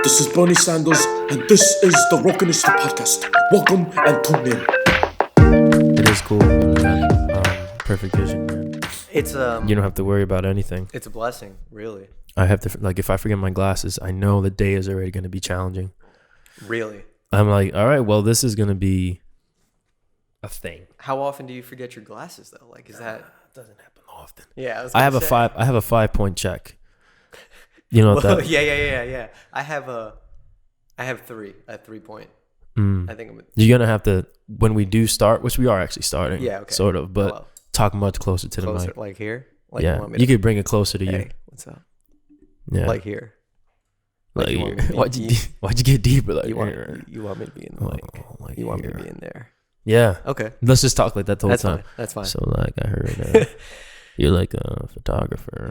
This is Bernie Sanders, and this is the ROQ Initiative podcast. Welcome and tune in. It is cool, man. Perfect vision, man. It's you don't have to worry about anything. It's a blessing, really. I have to, like, if I forget my glasses, I know the day is already going to be challenging. Really? I'm like, all right, well, this is going to be a thing. How often do you forget your glasses, though? Like, is that... It doesn't happen often. Yeah, I have a 5-point check. You know what well, that? Yeah. I have 3. I have 3 point. I think You're gonna have to, when we do start, which we are actually starting. Yeah, okay. Sort of, but talk much closer to the mic. Like here. Like yeah, you could bring it closer to you. Hey, what's up? Yeah, Like here. Like why'd you get deeper? Like you want me to be in the mic? Like you want me here. to be in there? Yeah. Okay. Let's just talk like that the whole That's time. fine. That's fine. So like I heard you're like a photographer,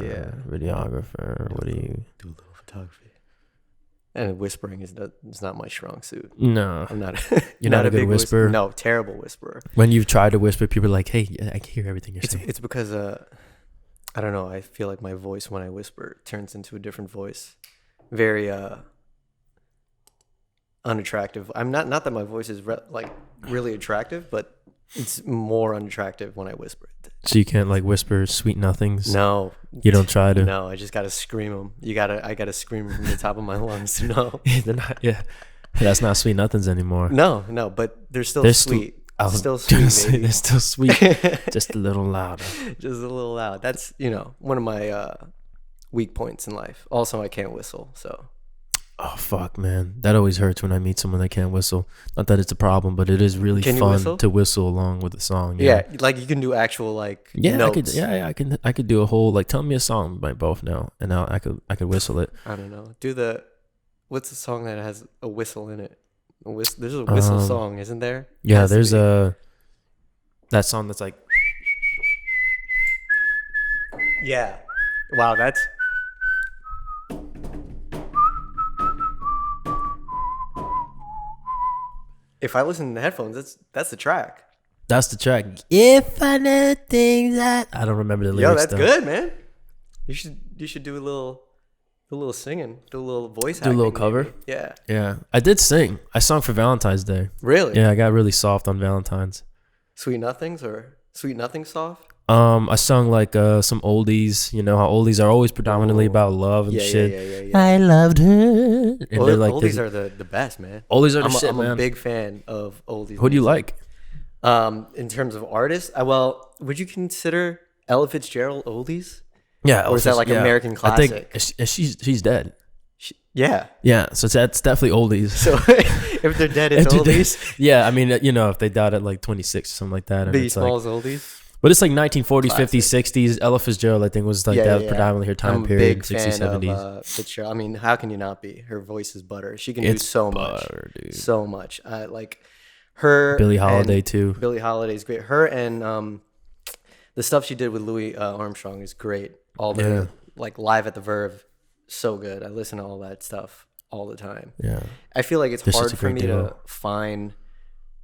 videographer. What do you do? A little photography. And whispering is not my strong suit. No, I'm not. You're not a good whisperer. No, terrible whisperer. When you've tried to whisper, people are like, "Hey, I can hear everything you're saying." It's because I don't know. I feel like my voice when I whisper turns into a different voice. Very unattractive. I'm not that my voice is really attractive, but it's more unattractive when I whisper it. So you can't like whisper sweet nothings. No, you don't try to. No, I just gotta scream them. I gotta scream from the top of my lungs. No, they're not. Yeah, that's not sweet nothings anymore. No, but they're still sweet. Still sweet. They're still sweet. Just a little louder. Just a little loud. That's one of my weak points in life. Also, I can't whistle. So. Oh fuck, man, that always hurts when I meet someone that can't whistle. Not that it's a problem, but it is really fun to whistle along with the song. Yeah, like you can do actual notes. I could do a whole tell me a song by both now, and now I could whistle it. I don't know. What's the song that has a whistle in it? There's a whistle song, isn't there? Yeah, there's that song that's like. Yeah. Wow, that's. If I listen to the headphones, that's the track. That's the track. If I know things that I don't remember the lyrics. Yo, that's good, man. You should do a little singing, do a little voice acting. Do a little cover. Maybe. Yeah. Yeah, I did sing. I sung for Valentine's Day. Really? Yeah, I got really soft on Valentine's. Sweet Nothings or Sweet Nothing soft? I sung like some oldies. You know how oldies are always predominantly about love and shit. Yeah. I loved her. And they're like, oldies are the best, man. Oldies are the shit, man. I'm a big fan of oldies. Who do you like? In terms of artists, would you consider Ella Fitzgerald oldies? Yeah, or is that like American classic? I think she's dead. Yeah. So that's definitely oldies. So if they're dead, it's oldies. Yeah, I mean, if they died at like 26 or something like that. Biggie Smalls oldies. But it's like 1940s, classic. 50s, 60s. Ella Fitzgerald, I think, was like predominantly her time period. 60s, 70s. Fitzgerald. I mean, how can you not be? Her voice is butter. She can do so much. Dude. So much. Like her. Billie Holiday too. Billie Holiday's great. Her and the stuff she did with Louis Armstrong is great. All the like Live at the Verve, so good. I listen to all that stuff all the time. Yeah. I feel like it's hard for me to find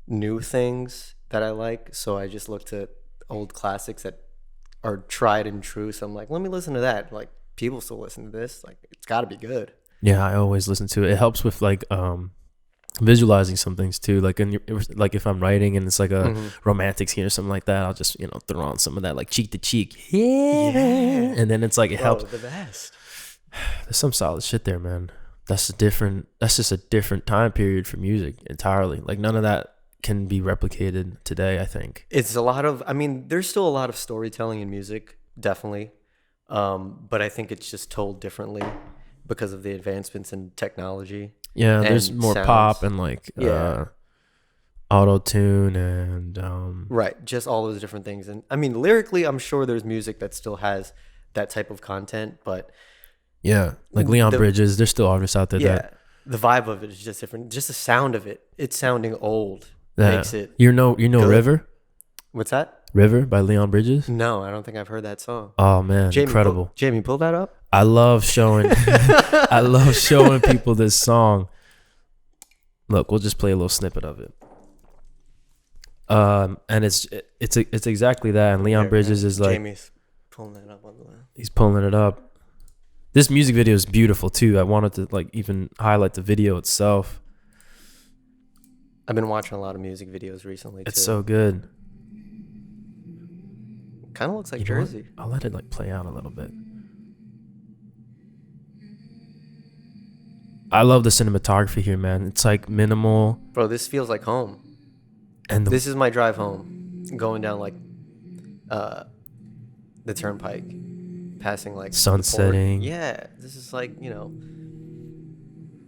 new things that I like, so I just look to old classics that are tried and true. So I'm like, let me listen to that. Like, people still listen to this. Like, it's got to be good. Yeah, I always listen to it. It helps with like visualizing some things too. Like like if I'm writing and it's like a romantic scene or something like that, I'll just throw on some of that like cheek to cheek. Yeah. And then it's like it helps. The best. There's some solid shit there, man. That's just a different time period for music entirely. Like none of that can be replicated today, I think. It's there's still a lot of storytelling in music, definitely. But I think it's just told differently because of the advancements in technology. Yeah, there's more sounds. Pop and like auto-tune and right, just all those different things. And I mean, lyrically, I'm sure there's music that still has that type of content, but yeah, like Leon Bridges, there's still artists out there that the vibe of it is just different. Just the sound of it's sounding old. Makes it you know good. River? What's that? River by Leon Bridges? No, I don't think I've heard that song. Oh man, incredible. Jamie, pull that up. I love showing people this song. Look, we'll just play a little snippet of it. And it's exactly that. And Leon Bridges is like Jamie's pulling that up on the line. He's pulling it up. This music video is beautiful too. I wanted to like even highlight the video itself. I've been watching a lot of music videos recently. It's too. so good. Kind of looks like Jersey. I'll let it like play out a little bit. I love the cinematography here, man. It's like minimal. Bro, this feels like home. And this is my drive home, going down like the turnpike, passing like sun setting. Yeah, this is like, you know,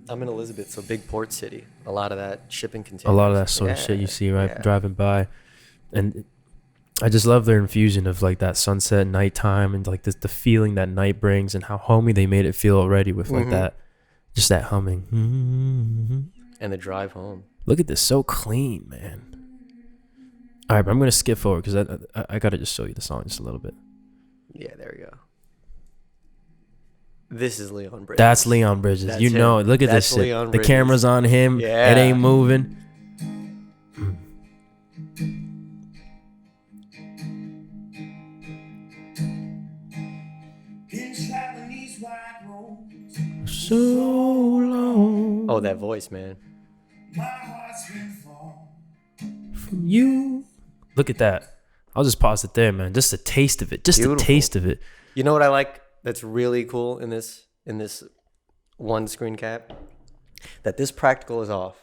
I'm in Elizabeth, so big port city. A lot of that shipping containers. A lot of that sort of shit you see driving by, and I just love their infusion of like that sunset, nighttime, and like the feeling that night brings, and how homey they made it feel already with like that, just that humming. And the drive home. Look at this, so clean, man. All right, but I'm gonna skip forward because I gotta just show you the song just a little bit. Yeah, there we go. This is Leon Bridges. That's Leon Bridges. That's you him. know it. Look at That's this shit. Leon The Bridges. camera's on him. Yeah. It ain't moving. So long. Oh, that voice, man. From you. Look at that. I'll just pause it there, man. Just a taste of it. Just Beautiful. a taste of it. You know what I like that's really cool in this one screen cap? That this practical is off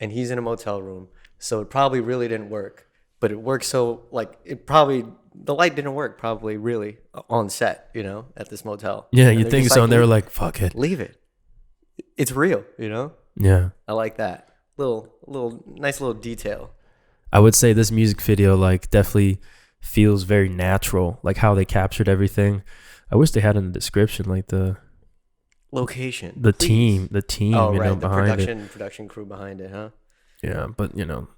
and he's in a motel room. So it probably really didn't work. But it works so like the light didn't work probably really on set, you know, at this motel. Yeah, And you they're think just so, and they were like, fuck it. leave it. It's real, you know? Yeah. I like that. Nice little detail. I would say this music video like definitely feels very natural, like how they captured everything. I wish they had in the description like the Location. the please. team, Oh, you right. know, The behind it. production crew behind it, huh? Yeah, but you know,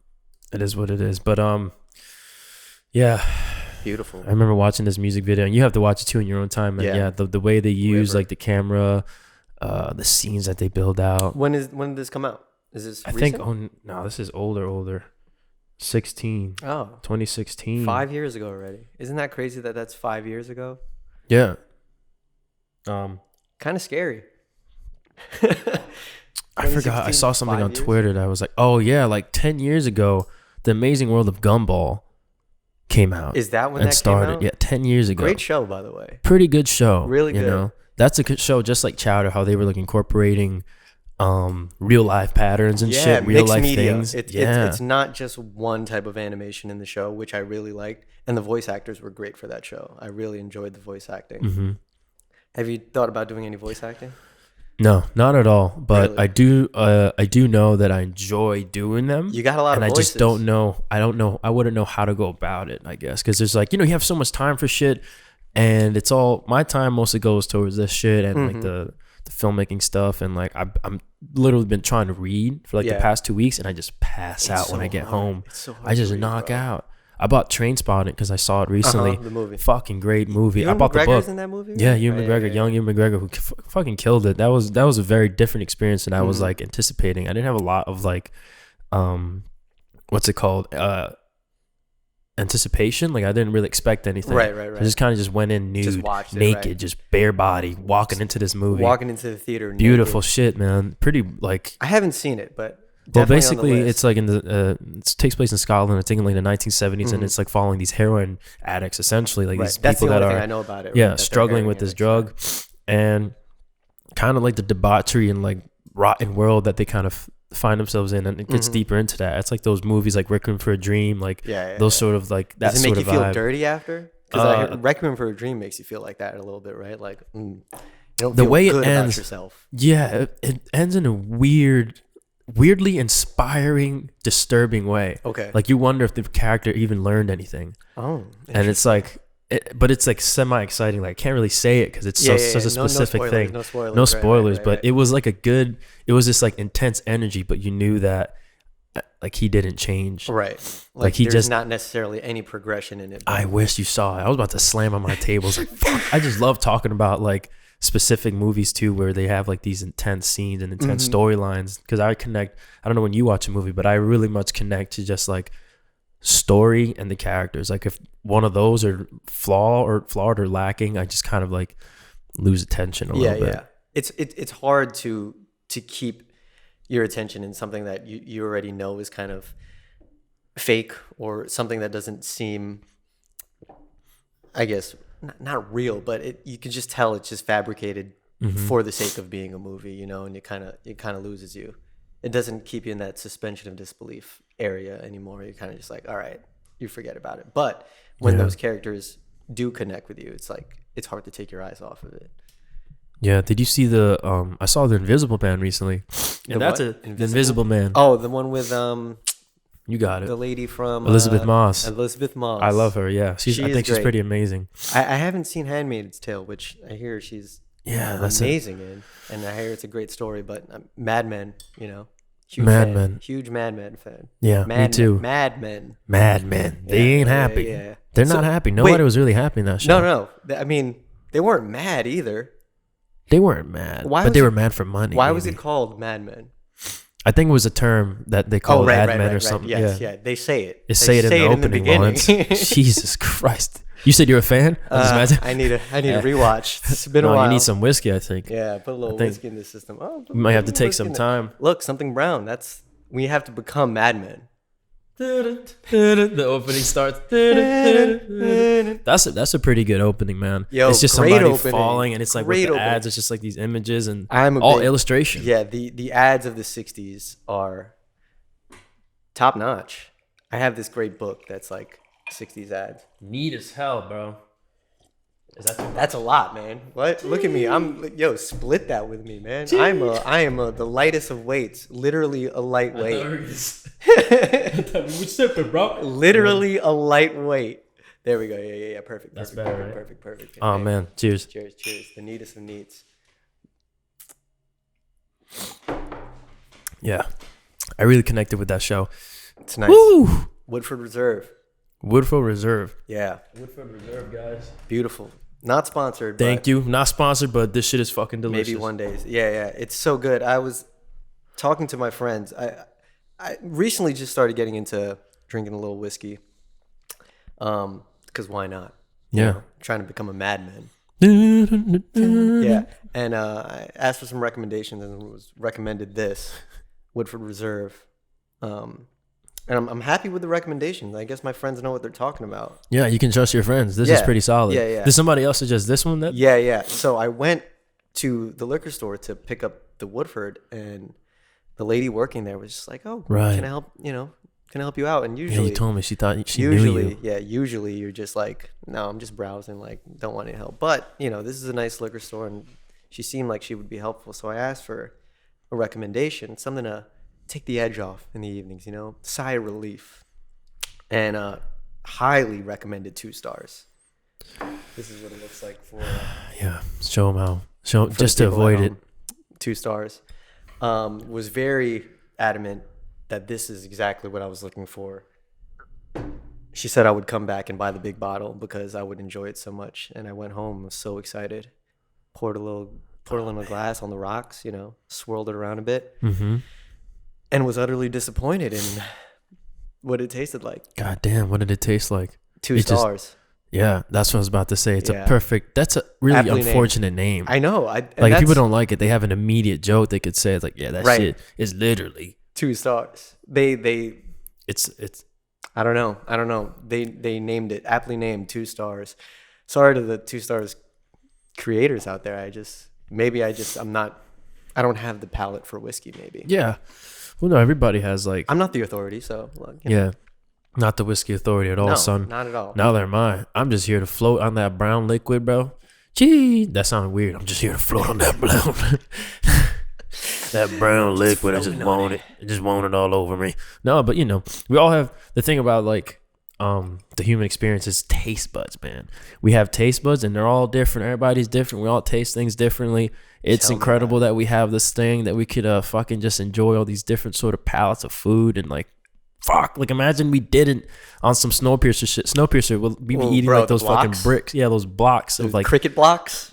it is what it is. But yeah. Beautiful. I remember watching this music video, and you have to watch it too in your own time. And yeah, the way they use like the camera, the scenes that they build out. When did this come out? Is this I recent? think no, this is older. 2016. 5 years ago already. Isn't that crazy that that's 5 years ago? Yeah. Kind of scary. I forgot. I saw something on Twitter that was like, oh yeah, like 10 years ago, The Amazing World of Gumball came out. Is that when and that started? came out? Yeah, 10 years ago. Great show, by the way. Pretty good show. Really good. You know, that's a good show, just like Chowder, how they were like incorporating real life patterns and shit, real life media. things. It's not just one type of animation in the show, which I really liked, and the voice actors were great for that show. I really enjoyed the voice acting. Mm-hmm. Have you thought about doing any voice acting? No, not at all. But Really? I do know that I enjoy doing them. You got a lot of and voices. I just don't know. I don't know. I wouldn't know how to go about it, I guess. Because there's like, you know, you have so much time for shit. And it's all, my time mostly goes towards this shit and like the filmmaking stuff. And like, I'm literally been trying to read for like the past 2 weeks. And I just pass out when I get home. It's so hard I just to read, knock bro. out. I bought Trainspotting because I saw it recently. The movie. Fucking great movie. Ewan I bought the McGregor's book. in that movie? Yeah, Ewan Right, McGregor, young Ewan McGregor, who fucking killed it. That was a very different experience than I was like anticipating. I didn't have a lot of like, what's it called? Anticipation. Like I didn't really expect anything. Right. I just kind of just went in nude, Just watched it, naked, right. just bare body, walking into this movie. Walking into the theater. Beautiful naked. shit, man. Pretty like. I haven't seen it, but Well, definitely on the basically, list. it's like in the it takes place in Scotland. I think in like the 1970s, and it's like following these heroin addicts, essentially, like these That's people the that only are thing I know about it. yeah that they're struggling heroin with this addicts, drug, right. and kind of like the debauchery and like rotten world that they kind of find themselves in, and it gets deeper into that. It's like those movies like Requiem for a Dream, like those sort of like that Does it sort make of you feel vibe. dirty after? Because Requiem for a Dream makes you feel like that a little bit, right? Like you don't The feel way it good ends- about yourself. Yeah, it ends in a weirdly inspiring, disturbing way. Okay. Like you wonder if the character even learned anything. Oh, And it's like, but it's like semi-exciting. Like I can't really say it because it's such a specific thing. No spoilers. No right, spoilers, right, but right. it was like it was this like intense energy, but you knew that like he didn't change. Right. Like he there's just- not necessarily any progression in it. I wish you saw it. I was about to slam on my table. It's like, fuck. I just love talking about like specific movies too, where they have like these intense scenes and intense storylines. Because I don't know when you watch a movie, but I really much connect to just like story and the characters. Like if one of those are flawed or lacking, I just kind of like lose attention a little bit. It's hard to keep your attention in something that you already know is kind of fake, or something that doesn't seem, I guess, not real, but you can just tell it's just fabricated for the sake of being a movie, you know, and it kind of loses you. It doesn't keep you in that suspension of disbelief area anymore. You're kind of just like, all right, you forget about it. But when those characters do connect with you, it's like, it's hard to take your eyes off of it. Yeah, did you see I saw The Invisible Man recently. And that's The Invisible Man. Oh, the one with you got it. The lady from Elizabeth Moss. Elizabeth Moss. I love her. Yeah, I think she's pretty amazing. I haven't seen *Handmaid's Tale*, which I hear she's that's amazing in, and I hear it's a great story. But Mad Men, you know, huge Mad Men fan. Yeah, me too. Mad Men. They ain't happy. Yeah. They're not happy. Nobody was really happy in that show. No. I mean, they weren't mad either. They weren't mad, but they were mad for money. Why was it called Mad Men? I think it was a term that they called ad men or something. Yes, yeah. They say it. They say it in the opening lines. Jesus Christ. You said you're a fan? I need a rewatch. It's been a while. You need some whiskey, I think. Yeah, put a little whiskey in the system. You might have to take some time. Look, something brown. We have to become Mad Men. The opening starts. That's a pretty good opening, man. Yo, it's just somebody falling, and it's like with the ads, it's just like these images and all illustration. Yeah, the ads of the 60s are top notch. I have this great book that's like 60s ads. Neat as hell, bro. That's a lot, man. What? Look at me. Split that with me, man. I am the lightest of weights. Literally a lightweight. Literally a lightweight. There we go. Yeah. Perfect. That's better, right? Perfect. Oh, man. Cheers. The neatest of neats. Yeah. I really connected with that show. It's nice. Woo! Woodford Reserve. Yeah. Woodford Reserve, guys. Beautiful. Not sponsored. Thank you. Not sponsored, but this shit is fucking delicious. Maybe one day. Yeah. It's so good. I was talking to my friends. I recently just started getting into drinking a little whiskey. Because why not? Yeah. You know, trying to become a madman. Yeah. And I asked for some recommendations and was recommended this Woodford Reserve. And I'm happy with the recommendations. I guess my friends know what they're talking about. Yeah, you can trust your friends. This is pretty solid. Yeah. Did somebody else suggest this one? Yeah. So I went to the liquor store to pick up the Woodford, and the lady working there was just like, "Oh, can I help? Can I help you out?" And usually, you told me she thought she knew you. Yeah, usually you're just like, "No, I'm just browsing. Like, don't want any help." But this is a nice liquor store, and she seemed like she would be helpful. So I asked for a recommendation, something to take the edge off in the evenings, sigh of relief, and highly recommended 2 stars. This is what it looks like for show them how just to avoid it. 2 stars. Was very adamant that this is exactly what I was looking for. She said I would come back and buy the big bottle because I would enjoy it so much, and I went home, was so excited, poured a little in a glass on the rocks, swirled it around a bit. And was utterly disappointed in what it tasted like. God damn, what did it taste like? 2 stars. Yeah, that's what I was about to say. It's that's a really aptly unfortunate name. I know. If people don't like it, they have an immediate joke they could say. It's like, yeah, that shit is literally 2 stars. It's I don't know. They named it, aptly named 2 stars. Sorry to the 2 stars creators out there. I don't have the palate for whiskey, maybe. Yeah. Well, no, everybody has I'm not the authority, so look. Yeah. Not the whiskey authority at all, son. Not at all. Neither am I. I'm just here to float on that brown liquid, bro. Gee, that sounded weird. I'm just here to float on that brown. That brown liquid. I just want it. I just want it all over me. No, but we all have the thing about the human experience is taste buds, man. We have taste buds and they're all different. Everybody's different. We all taste things differently. It's incredible that we have this thing that we could fucking just enjoy all these different sort of palettes of food and imagine we didn't on some Snowpiercer shit. Snowpiercer, we'd be eating those fucking bricks. Yeah, those blocks of cricket blocks.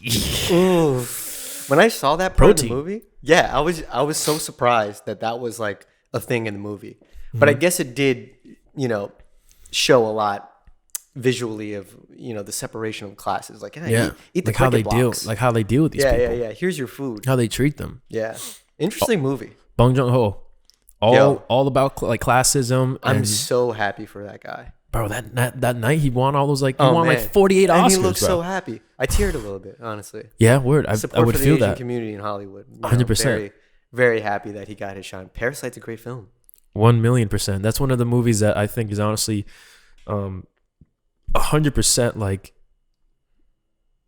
Ooh. When I saw that part of the movie, I was so surprised that was like a thing in the movie. But I guess it did, show a lot visually of, the separation of classes. Like, eat the like how they blocks. how they deal with these people. Yeah. Here's your food. How they treat them. Yeah. Interesting movie. Bong Joon-ho. All about like classism. I'm so happy for that guy. Bro, that night he won all those like like 48 Oscars. And he looked so happy. I teared a little bit, honestly. Yeah, word. I would for the feel Asian that. community in Hollywood. 100%. Very, very happy that he got his shine. Parasite's a great film. 1,000,000%. That's one of the movies that I think is honestly 100% like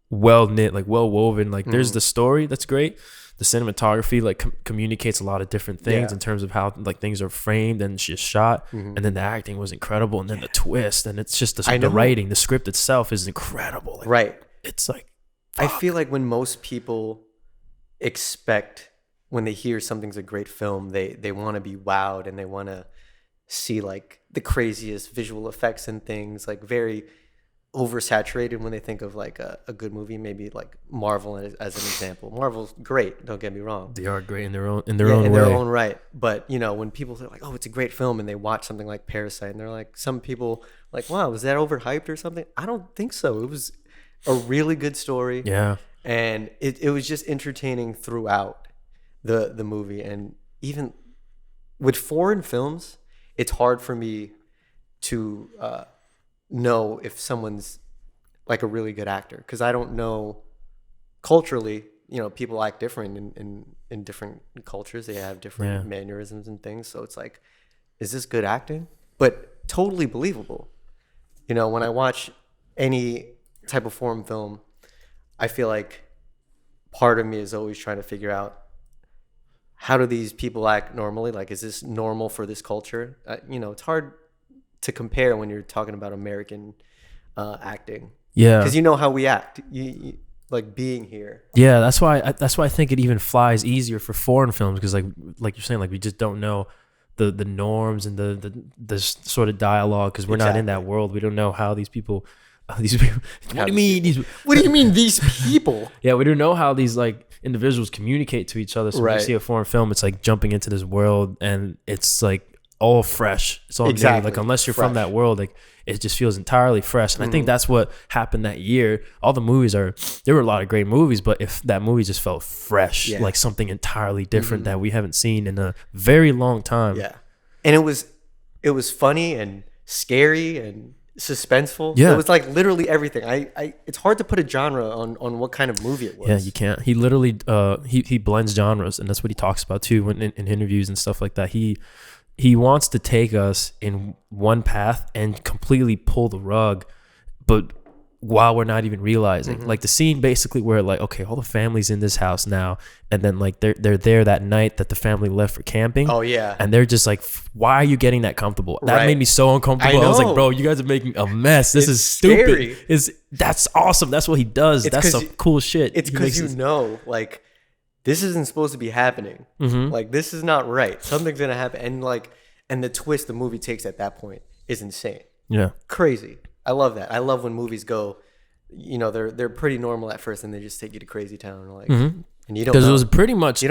well knit, like well woven. Like there's the story that's great. The cinematography like communicates a lot of different things in terms of how like things are framed and just shot. And then the acting was incredible. And then the twist, and it's just the writing, the script itself is incredible. Like, right. It's like, I feel like when most people expect, when they hear something's a great film, they want to be wowed and they want to see like the craziest visual effects and things, like very oversaturated when they think of like a good movie. Maybe like Marvel as an example. Marvel's great, don't get me wrong. They are great in their own way. But when people are like, oh, it's a great film, and they watch something like Parasite, and they're like, some people like, wow, was that overhyped or something? I don't think so. It was a really good story. Yeah. And it was just entertaining throughout the movie. And even with foreign films, it's hard for me to know if someone's like a really good actor, because I don't know culturally. People act different in different cultures. They have different mannerisms and things. So it's like, is this good acting? But totally believable. When I watch any type of foreign film, I feel like part of me is always trying to figure out, how do these people act normally? Like, is this normal for this culture? It's hard to compare when you're talking about American acting. Yeah. Because how we act. You like being here. Yeah, that's why I think it even flies easier for foreign films, because like you're saying, like we just don't know the norms and the sort of dialogue, because we're not in that world. We don't know how these people. What do you mean? What do you mean these people? Yeah, we don't know how these like individuals communicate to each other. So when you see a foreign film, it's like jumping into this world, and it's like all fresh. It's all new. Like unless you're from that world, like it just feels entirely fresh. And I think that's what happened that year. All the movies there were a lot of great movies, but if that movie just felt fresh, like something entirely different that we haven't seen in a very long time. Yeah, and it was funny and scary and suspenseful. Yeah, it was like literally everything. It's hard to put a genre on what kind of movie it was. Yeah, you can't. He literally he blends genres, and that's what he talks about too when in interviews and stuff like that. He wants to take us in one path and completely pull the rug, but while we're not even realizing. Like the scene basically where like, okay, all the family's in this house now, and then like they're there that night that the family left for camping. Oh yeah. And they're just like, why are you getting that comfortable? That made me so uncomfortable. I was like, bro, you guys are making a mess. This is stupid. That's awesome. That's what he does. That's some cool shit. It's because like this isn't supposed to be happening. Like this is not right. Something's gonna happen, and the twist the movie takes at that point is insane. Yeah. Crazy. I love that. I love when movies go, they're pretty normal at first, and they just take you to crazy town, like, and you don't know. Because it was pretty much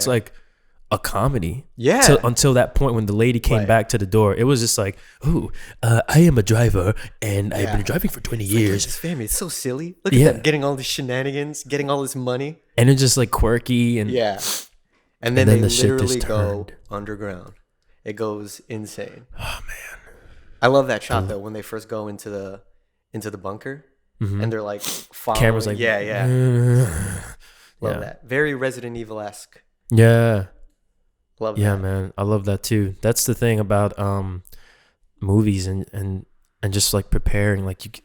like a comedy. Yeah. Until that point when the lady came back to the door, it was just like, "Ooh, I am a driver, and I've been driving for 20 years." This family, it's so silly. Look at them getting all these shenanigans, getting all this money, and it's just like quirky and and then they literally go underground. It goes insane. Oh man. I love that shot though when they first go into the bunker and they're like following. Cameras like Love that. Very Resident Evil-esque. Yeah. Love that. Yeah, man. I love that too. That's the thing about movies and just like preparing, like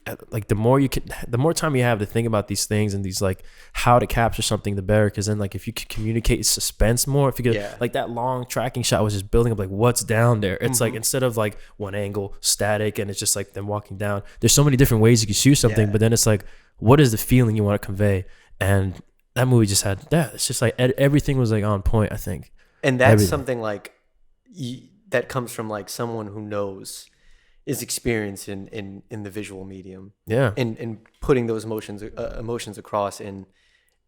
the more time you have to think about these things and these like how to capture something, the better. Because then like if you could communicate suspense more, if you could like that long tracking shot was just building up like what's down there. It's like instead of like one angle static and it's just like them walking down, there's so many different ways you can shoot something. But then it's like, what is the feeling you want to convey? And that movie just had it's just like everything was like on point, I think. And that's something like that comes from like someone who knows, is experienced in the visual medium. Yeah. And putting those emotions across in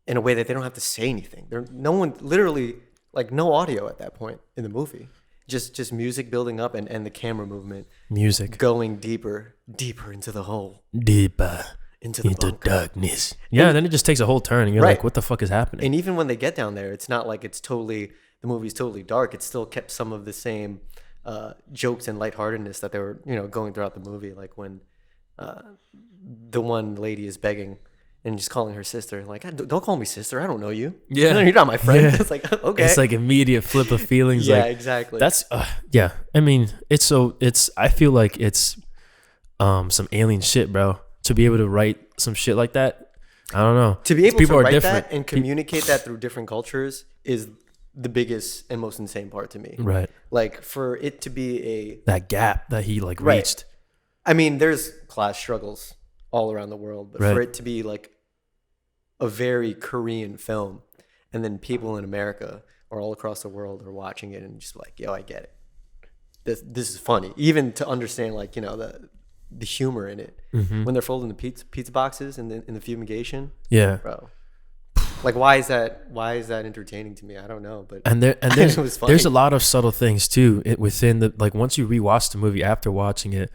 a way that they don't have to say anything. No one, literally, like no audio at that point in the movie. just music building up and the camera movement. Music. Going deeper into the hole. Deeper into the darkness. Yeah, and then it just takes a whole turn and you're like, what the fuck is happening? And even when they get down there, it's not like the movie's totally dark. It still kept some of the same jokes and lightheartedness that they were, going throughout the movie. Like when the one lady is begging and just calling her sister, like, don't call me sister. I don't know you. Yeah. You're not my friend. Yeah. It's like, okay. It's like immediate flip of feelings. Yeah, like, exactly. That's, yeah. I mean, I feel like it's some alien shit, bro. To be able to write some shit like that, I don't know. To be able People to are write different. that and communicate that through different cultures is the biggest and most insane part to me. Right. Like for it to be that gap that he like reached. I mean, there's class struggles all around the world, but for it to be like a very Korean film, and then people in America or all across the world are watching it and just like, yo, I get it. This is funny. Even to understand like, the humor in it when they're folding the pizza boxes and in the fumigation. Yeah, bro. Like, why is that entertaining to me? I don't know, but there's a lot of subtle things too within the, like, once you rewatch the movie after watching it,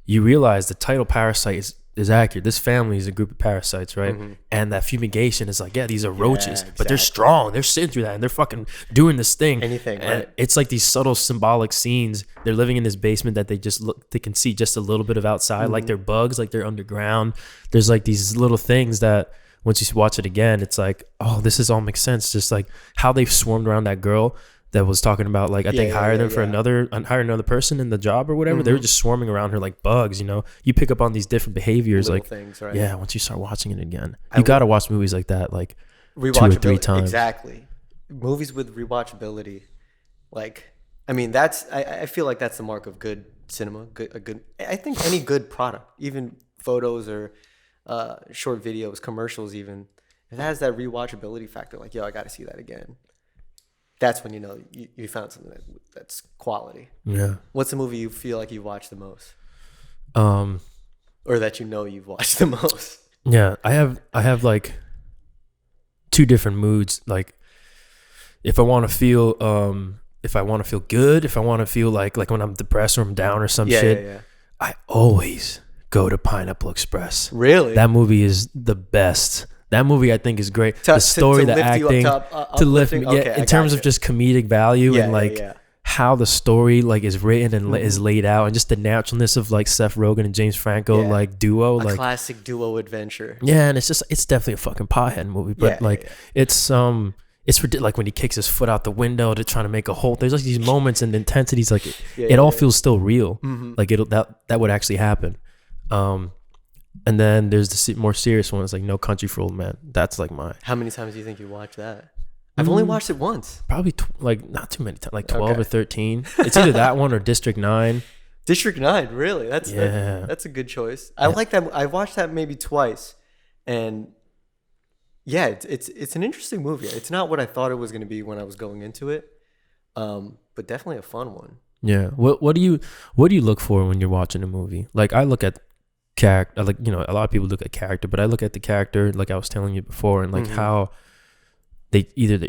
you realize the title Parasite is accurate. This family is a group of parasites, right? And that fumigation is like, yeah, these are roaches, but they're strong. They're sitting through that and they're fucking doing this thing. Anything, and right? It's like these subtle symbolic scenes. They're living in this basement that they can see just a little bit of outside, like they're bugs, like they're underground. There's like these little things that once you watch it again, it's like, oh, this all makes sense. Just like how they've swarmed around that girl that was talking about, like, I think hire another person in the job or whatever. They were just swarming around her like bugs. You pick up on these different behaviors, little like things, right? Yeah, once you start watching it again, you got to watch movies like that like 2 or 3 times. Exactly. Movies with rewatchability, like, I mean, I feel like that's the mark of good cinema. I think any good product, even photos or short videos, commercials, even, it has that rewatchability factor. Like, yo, I got to see that again. That's when you found something that's quality. Yeah. What's the movie you feel like you watched the most? Or that you've watched the most? Yeah, I have like 2 different moods. Like, if I want to feel good, if I want to feel like when I'm depressed or I'm down or some shit, Yeah. I always go to Pineapple Express. Really? That movie is the best. That movie, I think, is great. The story, the acting, to lift me. Yeah, in terms of just comedic value and like how the story like is written and is laid out, and just the naturalness of like Seth Rogen and James Franco like duo, like classic duo adventure. Yeah, and it's definitely a fucking pothead movie, but it's like when he kicks his foot out the window to try to make a hole. There's like these moments and intensities, like it all feels still real. Like that would actually happen. And then there's the more serious one. It's like No Country for Old Men. That's like mine. How many times do you think you watched that? I've only watched it once. Probably like not too many times, like 12 or 13. It's either that one or District 9. District 9, really? That's a good choice. I like that. I watched that maybe twice, and yeah, it's an interesting movie. It's not what I thought it was going to be when I was going into it, but definitely a fun one. Yeah. What do you look for when you're watching a movie? Like, I look at character. Like, a lot of people look at character, but I look at the character, like I was telling you before, and like how they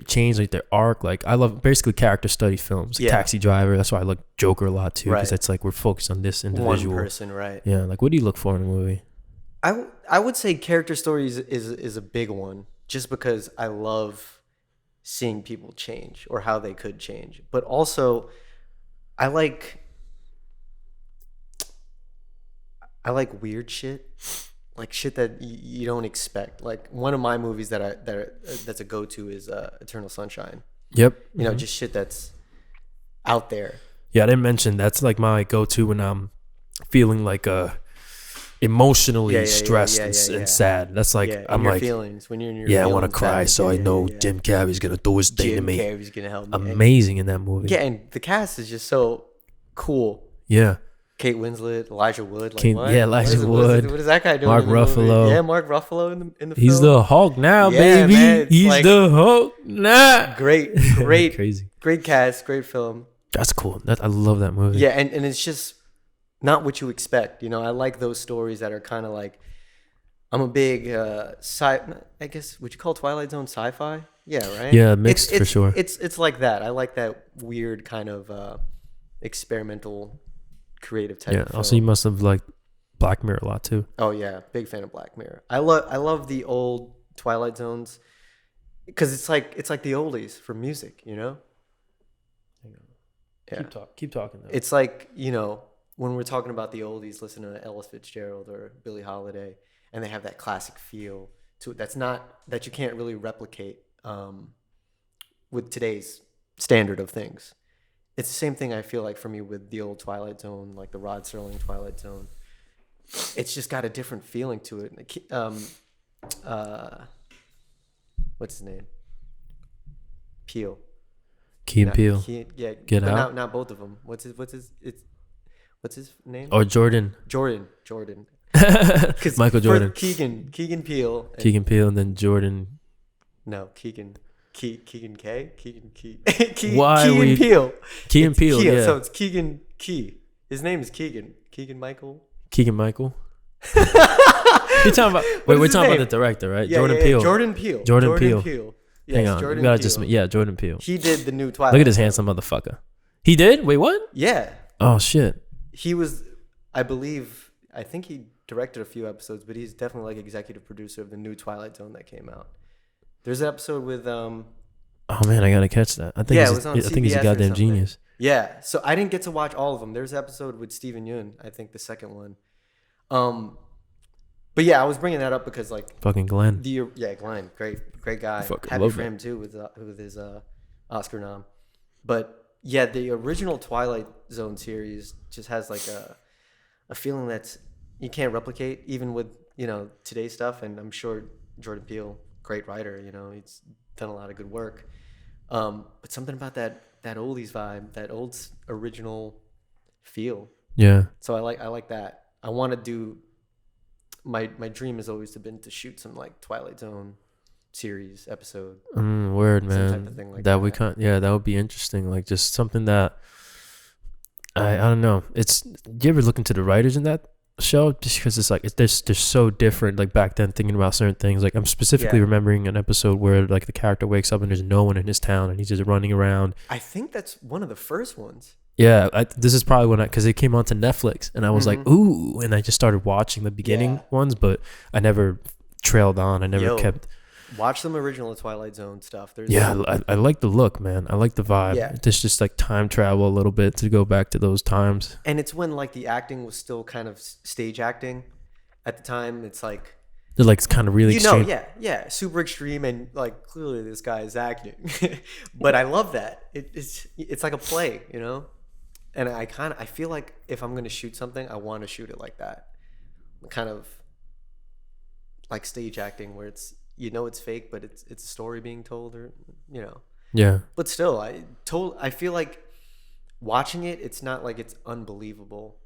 change like their arc. Like, I love basically character study films. Like Taxi Driver. That's why I like Joker a lot too, because it's like we're focused on this individual one person, right? Yeah. Like, what do you look for in a movie? I would say character stories is a big one, just because I love seeing people change or how they could change. But also, I like weird shit, like shit that you don't expect. Like, one of my movies that's a go-to is Eternal Sunshine. Yep. Just shit that's out there. Yeah, I didn't mention that's like my go-to when I'm feeling like emotionally stressed and sad. That's like I'm like feelings when you're in your I want to cry. So I know Jim Carrey's gonna do his thing to me. Jim Carrey's gonna help me. Amazing in that movie. Yeah, and the cast is just so cool. Yeah. Kate Winslet, Elijah Wood. Like, Elijah Wood. What is that guy doing? Mark Ruffalo. Yeah, Mark Ruffalo in the film. He's the Hulk now, baby. Man, He's like, the Hulk now. Great, crazy. Great cast, great film. That's cool. I love that movie. Yeah, and it's just not what you expect. I like those stories that are kind of like, I'm a big I guess, would you call Twilight Zone sci-fi? Yeah, right? Yeah, mixed for sure. It's like that. I like that weird kind of experimental, creative type. Yeah. Of film. Also, you must have liked Black Mirror a lot too. Oh yeah, big fan of Black Mirror. I love the old Twilight Zones because it's like the oldies for music, you know. Yeah. Keep talking. Though. It's like, you know, when we're talking about the oldies, listen to Ella Fitzgerald or Billie Holiday, and they have that classic feel to it. That you can't really replicate with today's standard of things. It's the same thing I feel like for me with the old Twilight Zone, like the Rod Serling Twilight Zone. It's just got a different feeling to it. What's his name? Peele. Key and Peele. Yeah. Get Out. Not both of them. What's his name? Or Jordan. Jordan. Michael Jordan. Keegan Peele. Keegan Peele and then Jordan. No, Keegan K. Why were you Peele? Key and Peele? Yeah. So it's Keegan Key. His name is Keegan. Keegan Michael. Keegan Michael. You're talking about. Wait, we're talking about the director, right? Yeah, Jordan Peele. Jordan Peele. Jordan Peele. Yes, Hang on. Jordan You gotta Peele. Jordan Peele. He did the new Twilight. Look at this Zone. handsome motherfucker. He did? Wait, what? Yeah. Oh shit. He was, I think he directed a few episodes, but he's definitely like executive producer of the new Twilight Zone that came out. There's an episode with Oh man, I gotta catch that. I think it was on I think he's a CBS or goddamn something. genius. Yeah, so I didn't get to watch all of them. There's an episode with Steven Yeun, I think the second one. But yeah, I was bringing that up because like Fucking Glenn. Glenn, great guy. Fucking Happy love for that. him too with his Oscar nom. But yeah, the original Twilight Zone series just has like a feeling that you can't replicate, even with, you know, today's stuff. And I'm sure Jordan Peele, great writer, you know, he's done a lot of good work. But something about that oldies vibe, that old original feel. Yeah. So I like that. I want to do. My dream has always been to shoot some like Twilight Zone series episode. Word, man. Some type of thing like that we can't. Yeah, that would be interesting. Like just something that I don't know. It's. Do you ever look into the writers in that show? Just because it's like they're so different. Like back then, thinking about certain things. Like I'm specifically remembering an episode where like the character wakes up and there's no one in his town and he's just running around. I think that's one of the first ones. Yeah, this is probably when because it came onto Netflix and I was like, ooh, and I just started watching the beginning ones, but I never trailed on. I never kept. Watch some original Twilight Zone stuff. I like the look, man. I like the vibe. Yeah. It's just like time travel a little bit to go back to those times. And it's when like the acting was still kind of stage acting at the time. It's like they're like kind of really extreme. super extreme, and like clearly this guy is acting. But I love that. It's like a play, you know. And I feel like if I'm gonna shoot something, I want to shoot it like that, kind of like stage acting, where it's, you know, it's fake, but it's a story being told, or, you know. Yeah. But still, I feel like watching it, it's not like it's unbelievable.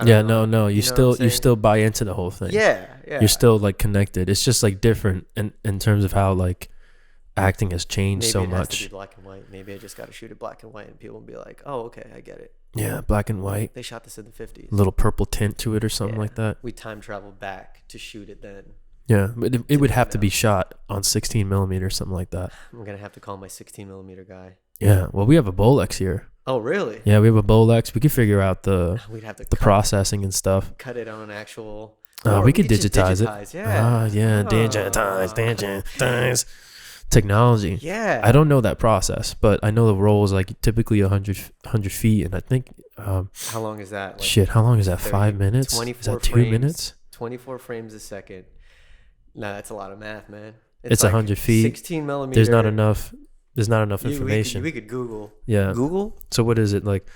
No. You still buy into the whole thing. Yeah. You're still like connected. It's just like different in terms of how like acting has changed Maybe so it has much. to be black and white. Maybe I just got to shoot it black and white, and people will be like, "Oh, okay, I get it." Yeah, black and white. They shot this in the 50s. A little purple tint to it or something like that. We time traveled back to shoot it then. Yeah, but it would have to be shot on 16 millimeter or something like that. I'm gonna have to call my 16 millimeter guy. Yeah, well, we have a Bolex here. Oh, really? Yeah, we have a Bolex. We could figure out We'd have to processing and stuff. Cut it on an actual. We could digitize it. Yeah. Digitize. Technology. Yeah. I don't know that process, but I know the roll is like typically 100 feet, and I think. How long is that? Like how long is that? 5 minutes? 24 is that 2 frames, minutes? 24 frames a second. Nah, that's a lot of math, man. It's like 100 feet. 16 millimeter. There's not enough information. We could Google. Yeah. Google? So what is it like?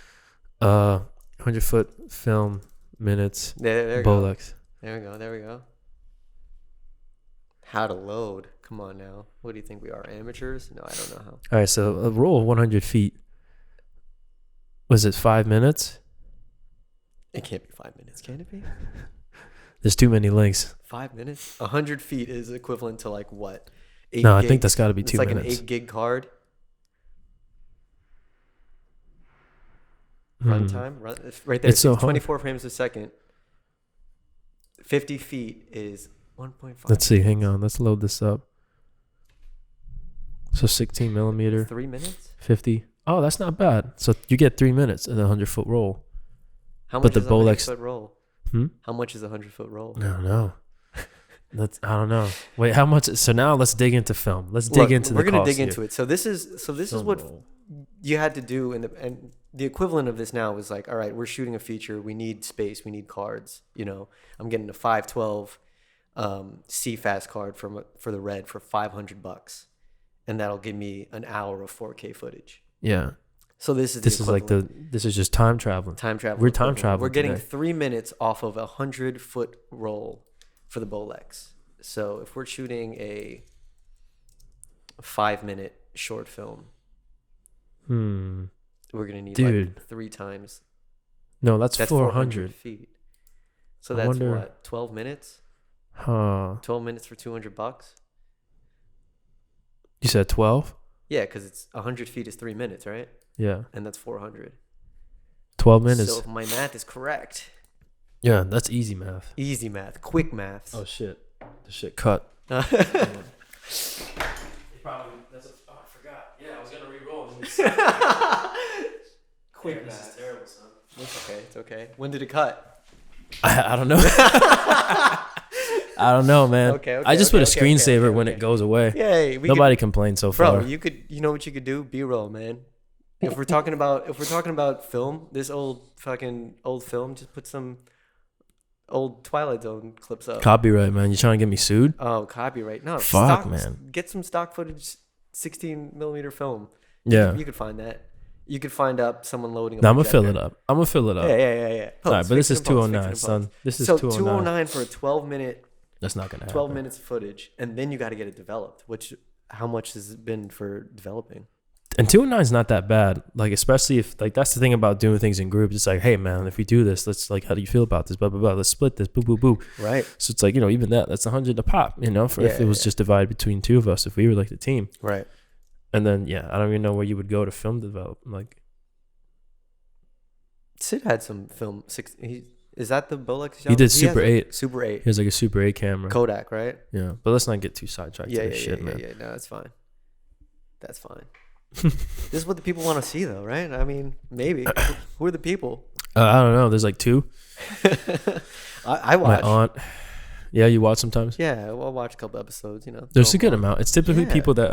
100-foot film minutes. There Bolex. There we go. How to load. Come on now. What do you think we are, amateurs? No, I don't know how. All right, so a roll of 100 feet. Was it 5 minutes? It can't be 5 minutes, can it be? There's too many links. 5 minutes? 100 feet is equivalent to like what? 8 No, gigs? I think that's got to be 2 minutes. It's like an 8 gig card. Runtime? Right there. It's so 24 frames a second. 50 feet is 1.5. Let's see. Hang on. Let's load this up. So 16 millimeter. 3 minutes? 50. Oh, that's not bad. So you get 3 minutes in a 100-foot roll. How But much the is a Bolex- 100-foot roll? Hmm? How much is a 100-foot roll? I don't know. I don't know. Wait, how much? So now let's dig into film. Let's dig Look, into we're the gonna cost dig here. into it. So this is Film what roll. you had to do, and the equivalent of this now is like, all right, we're shooting a feature. We need space. We need cards. You know, I'm getting a 512 CFast card for the Red for $500, and that'll give me an hour of 4K footage. Yeah. So this is like this is just time traveling. time travel. We're time equivalent. traveling We're getting today. 3 minutes off of a 100-foot roll for the Bolex. So if we're shooting a 5-minute short film, we're gonna need Dude. like 3 times. No, that's That's 400. feet. So I that's wonder- what, 12 minutes? Huh. 12 minutes for $200? You said 12? Yeah, because it's 100 feet is 3 minutes, right? Yeah. And that's 400. 12 minutes. So if my math is correct, Yeah, that's easy math. easy math, quick maths. Oh shit. The shit cut. Probably that's I forgot. Yeah, I was gonna re-roll. Quick This math. is terrible, son. It's okay. It's okay. When did it cut? I don't know. I don't know, man. Okay, I just put a okay, screensaver when okay. it goes away. Yay! Nobody complained so far. Bro, you know what you could do? B-roll, man. If we're talking about film, this old film, just put some old Twilight Zone clips up. Copyright, man. You trying to get me sued? Oh, copyright. No, Fuck, man. Get some stock footage, 16 millimeter film. Yeah. You could find that. You could find up someone loading. No, I'm gonna fill it up. I'm gonna fill it up. Yeah. All right, but this is Fix it in post, 209, fix it in son. post. This is So 209. 209 for a 12-minute, That's not gonna happen. 12 minutes of footage, and then you got to get it developed. How much has it been for developing? And 209 is not that bad. Like, especially if, like, that's the thing about doing things in groups. It's like, hey, man, if we do this, let's, like, how do you feel about this? Blah, blah, blah. Let's split this. Boo, boo, boo. Right. So it's like, even that's 100 a pop, for if it was just divided between two of us, if we were like the team. Right. And then, I don't even know where you would go to film develop. Like, Sid had some film. Is that the Bolex? he did Super 8. Super 8. He has like a Super 8 camera. Kodak, right? Yeah. But let's not get too sidetracked to Yeah. this shit, man. No, that's fine. That's fine. This is what the people want to see, though, right? I mean, maybe. Who are the people? I don't know. There's like 2. I watch. My aunt. Yeah, you watch sometimes? Yeah, I'll watch a couple episodes, There's a good amount. It's typically Yeah. people that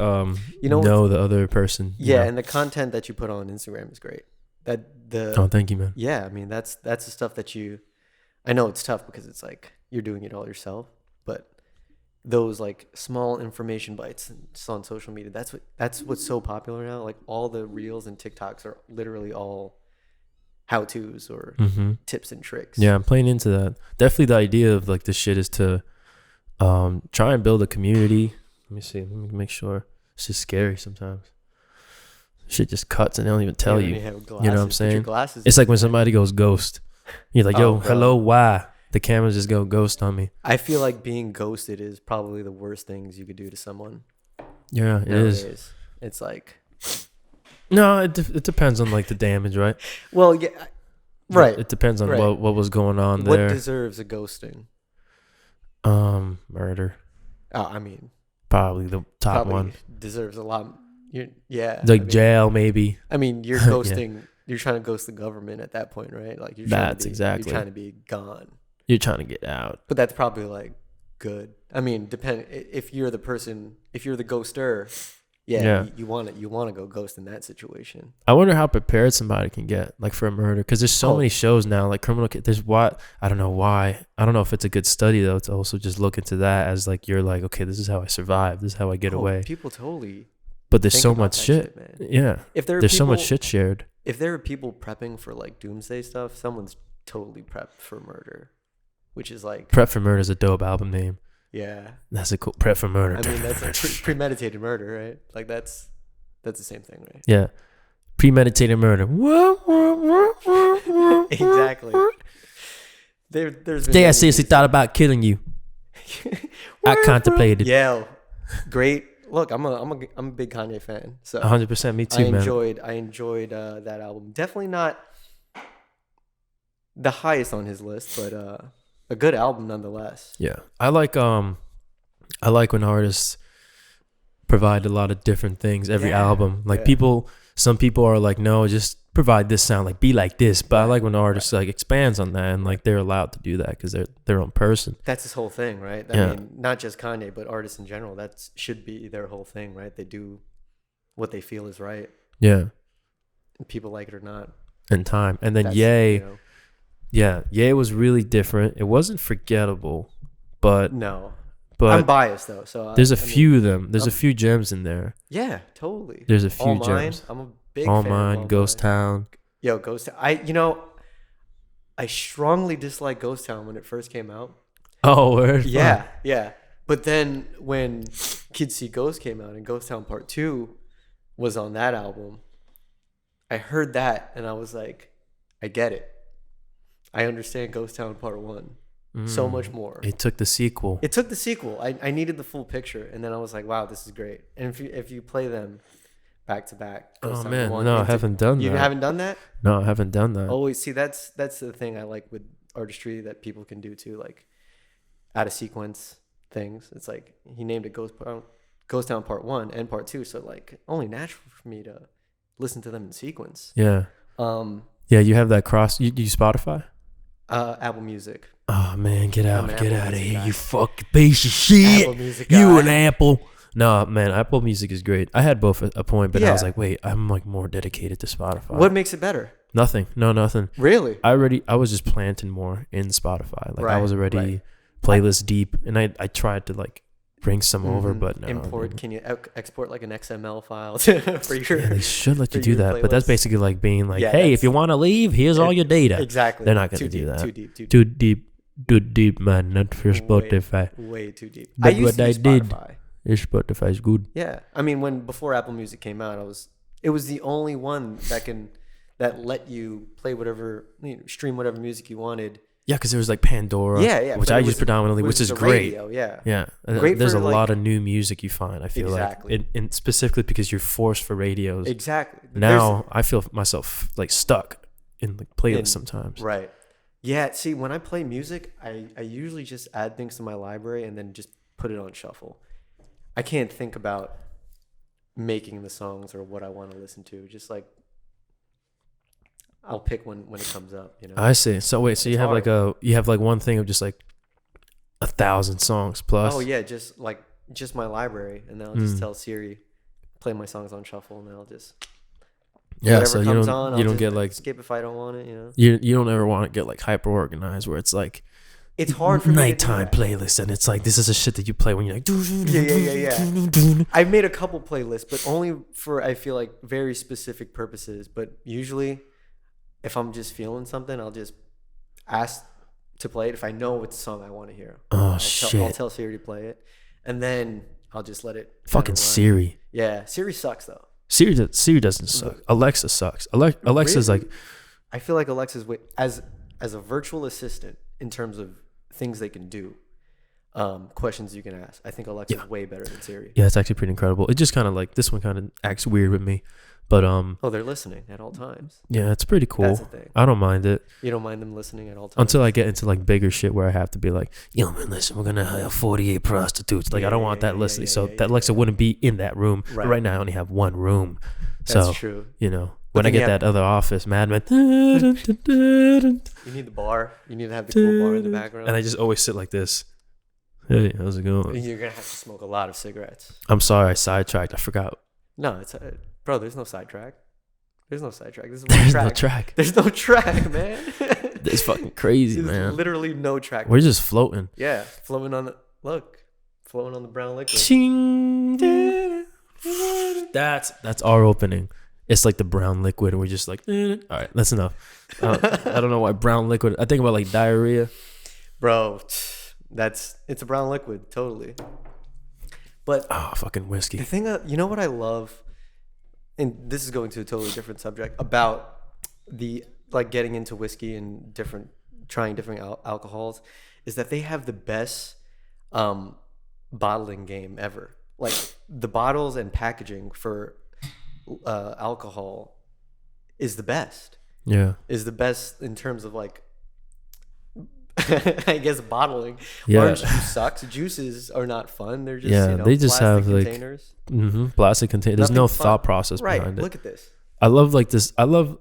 know the other person. Yeah, and the content that you put on Instagram is great. Oh, thank you, man. Yeah, I mean that's the stuff that I know it's tough because it's like you're doing it all yourself, but those like small information bites just on social media, that's what's so popular now. Like all the reels and TikToks are literally all how-tos or tips and tricks. Yeah, I'm playing into that. Definitely the idea of like this shit is to try and build a community. Let me see. Let me make sure. It's just scary sometimes. Shit just cuts and they don't even tell you. You know what I'm saying? It's like when somebody goes ghost. You're like, yo, hello, why? The cameras just go ghost on me. I feel like being ghosted is probably the worst things you could do to someone. Yeah, it is. It's like... No, it depends on like the damage, right? Well, yeah, right. It depends on what was going on there. What deserves a ghosting? Murder. I mean, probably the top one. Deserves a lot. Jail, maybe. I mean, you're ghosting. You're trying to ghost the government at that point, right? Like you're exactly. You're trying to be gone. You're trying to get out. But that's probably like good. I mean, if you're the person, if you're the ghoster, you want to go ghost in that situation. I wonder how prepared somebody can get, like for a murder, because there's so many shows now, like criminal. There's I don't know why. I don't know if it's a good study though to also just look into that as like you're like, okay, this is how I survive. This is how I get away. People totally. But there's so much shit, man. Yeah. There's so much shit shared. If there are people prepping for like doomsday stuff, someone's totally prepped for murder, which is like Prep for Murder is a dope album name. Yeah, that's a cool Prep for Murder. I mean, that's a premeditated murder, right? Like that's the same thing, right? Yeah, premeditated murder. Exactly. There's today I seriously thought about killing you. I contemplated. Yeah, great. Look, I'm a big Kanye fan. So 100%, me too, man. I enjoyed that album. Definitely not the highest on his list, but a good album nonetheless. Yeah, I like when artists provide a lot of different things every album. Like people some people are like, no, just provide this sound, like be like this. But I like when the artist like expands on that and like they're allowed to do that because they're their own person. That's his whole thing, right? I mean, not just Kanye, but artists in general. That should be their whole thing, right? They do what they feel is right. Yeah. People like it or not. In time. And then Ye, Ye was really different. It wasn't forgettable, but I'm biased though, so there's a few of them. There's a few gems in there. Yeah, totally. There's a few gems. I'm a big All fan Mine, of Ghost Town. Yo, Ghost Town. I strongly disliked Ghost Town when it first came out. Oh, word? Yeah. But then when Kids See Ghosts came out and Ghost Town Part 2 was on that album, I heard that and I was like, I get it. I understand Ghost Town Part 1 so much more. It took the sequel. I needed the full picture, and then I was like, wow, this is great. And if you play them back to back. Oh man, no, I haven't done that. You haven't done that? No, I haven't done that. Always see that's the thing I like with artistry that people can do too, like out of sequence things. It's like he named it Ghost Town Part 1 and Part 2, so like only natural for me to listen to them in sequence. Yeah. Yeah, you have that cross. You use Spotify? Apple Music. Oh man, get out of here, you fucking piece of shit. Apple Music you guy. an Apple. No, man, Apple Music is great. I had both at a point, but I was like, wait, I'm like more dedicated to Spotify. What makes it better? Nothing. No, nothing. Really? I was just planting more in Spotify. Like I was already playlist deep, and I tried to like bring some over, but no. Import? Can you export like an XML file for your? Yeah, they should let you do that, playlist. but that's basically like being like, hey, if you want to leave, here's all your data. Exactly. They're not going to do that. Too deep. Too deep, man. Not for Spotify. Way too deep. But I used what to I use did, Spotify. Spotify is good. Yeah, I mean, before Apple Music came out, it was the only one that let you play whatever, stream whatever music you wanted. Yeah, because there was like Pandora, which I use predominantly, which is great. Radio, yeah. There's a lot of new music you find. I feel like, and specifically because you're forced for radios. Exactly. Now I feel myself like stuck in like playlists sometimes. Right. Yeah. See, when I play music, I usually just add things to my library and then just put it on shuffle. I can't think about making the songs or what I want to listen to. Just like I'll pick when it comes up. I see. So wait, so you have hard. One thing of just like 1,000 songs plus. Oh yeah, just my library, and then I'll just tell Siri play my songs on shuffle, and then I'll just so you don't get like skip if I don't want it. You don't ever want to get like hyper organized where it's like. It's hard for nighttime playlist, and it's like this is a shit that you play when you're like yeah. I've made a couple playlists, but only for I feel like very specific purposes. But usually, if I'm just feeling something, I'll just ask to play it if I know it's a song I want to hear. I'll tell Siri to play it, and then I'll just let it. Fucking Siri. Yeah, Siri sucks though. Siri doesn't suck. Alexa sucks. Alexa's really? like. I feel like Alexa's as a virtual assistant in terms of things they can do, questions you can ask. I think Alexa's way better than Siri. Yeah, it's actually pretty incredible. It just kind of like this one kind of acts weird with me, but they're listening at all times. Yeah, it's pretty cool. That's the thing. I don't mind it. You don't mind them listening at all times until I get into like bigger shit where I have to be like, yo man, listen, we're gonna hire 48 prostitutes. Like I don't want that listening. So that Alexa wouldn't be in that room. Right. But right now I only have one room. That's true. When I get that other office, Mad Men. You need the bar. You need to have the cool bar in the background. And I just always sit like this. Hey, how's it going? You're going to have to smoke a lot of cigarettes. I'm sorry, I sidetracked. I forgot. No, bro, there's no sidetrack. There's no sidetrack. This is There's track. no track. There's no track, man. It's fucking crazy, man. Literally no track. We're just floating. Yeah, floating on the brown liquid. Ching. That's our opening. It's like the brown liquid, and we're just like, all right, that's enough. I don't know why brown liquid. I think about like diarrhea. Bro, it's a brown liquid, totally. But fucking whiskey. The thing, you know what I love, and this is going to a totally different subject about the like getting into whiskey and trying different alcohols, is that they have the best bottling game ever. Like the bottles and packaging for alcohol is the best. Yeah, is the best in terms of like I guess bottling. Yeah, orange juice sucks. Juices are not fun. They're just they just have containers. like plastic containers. There's no thought process behind it. Look at this. I love like this.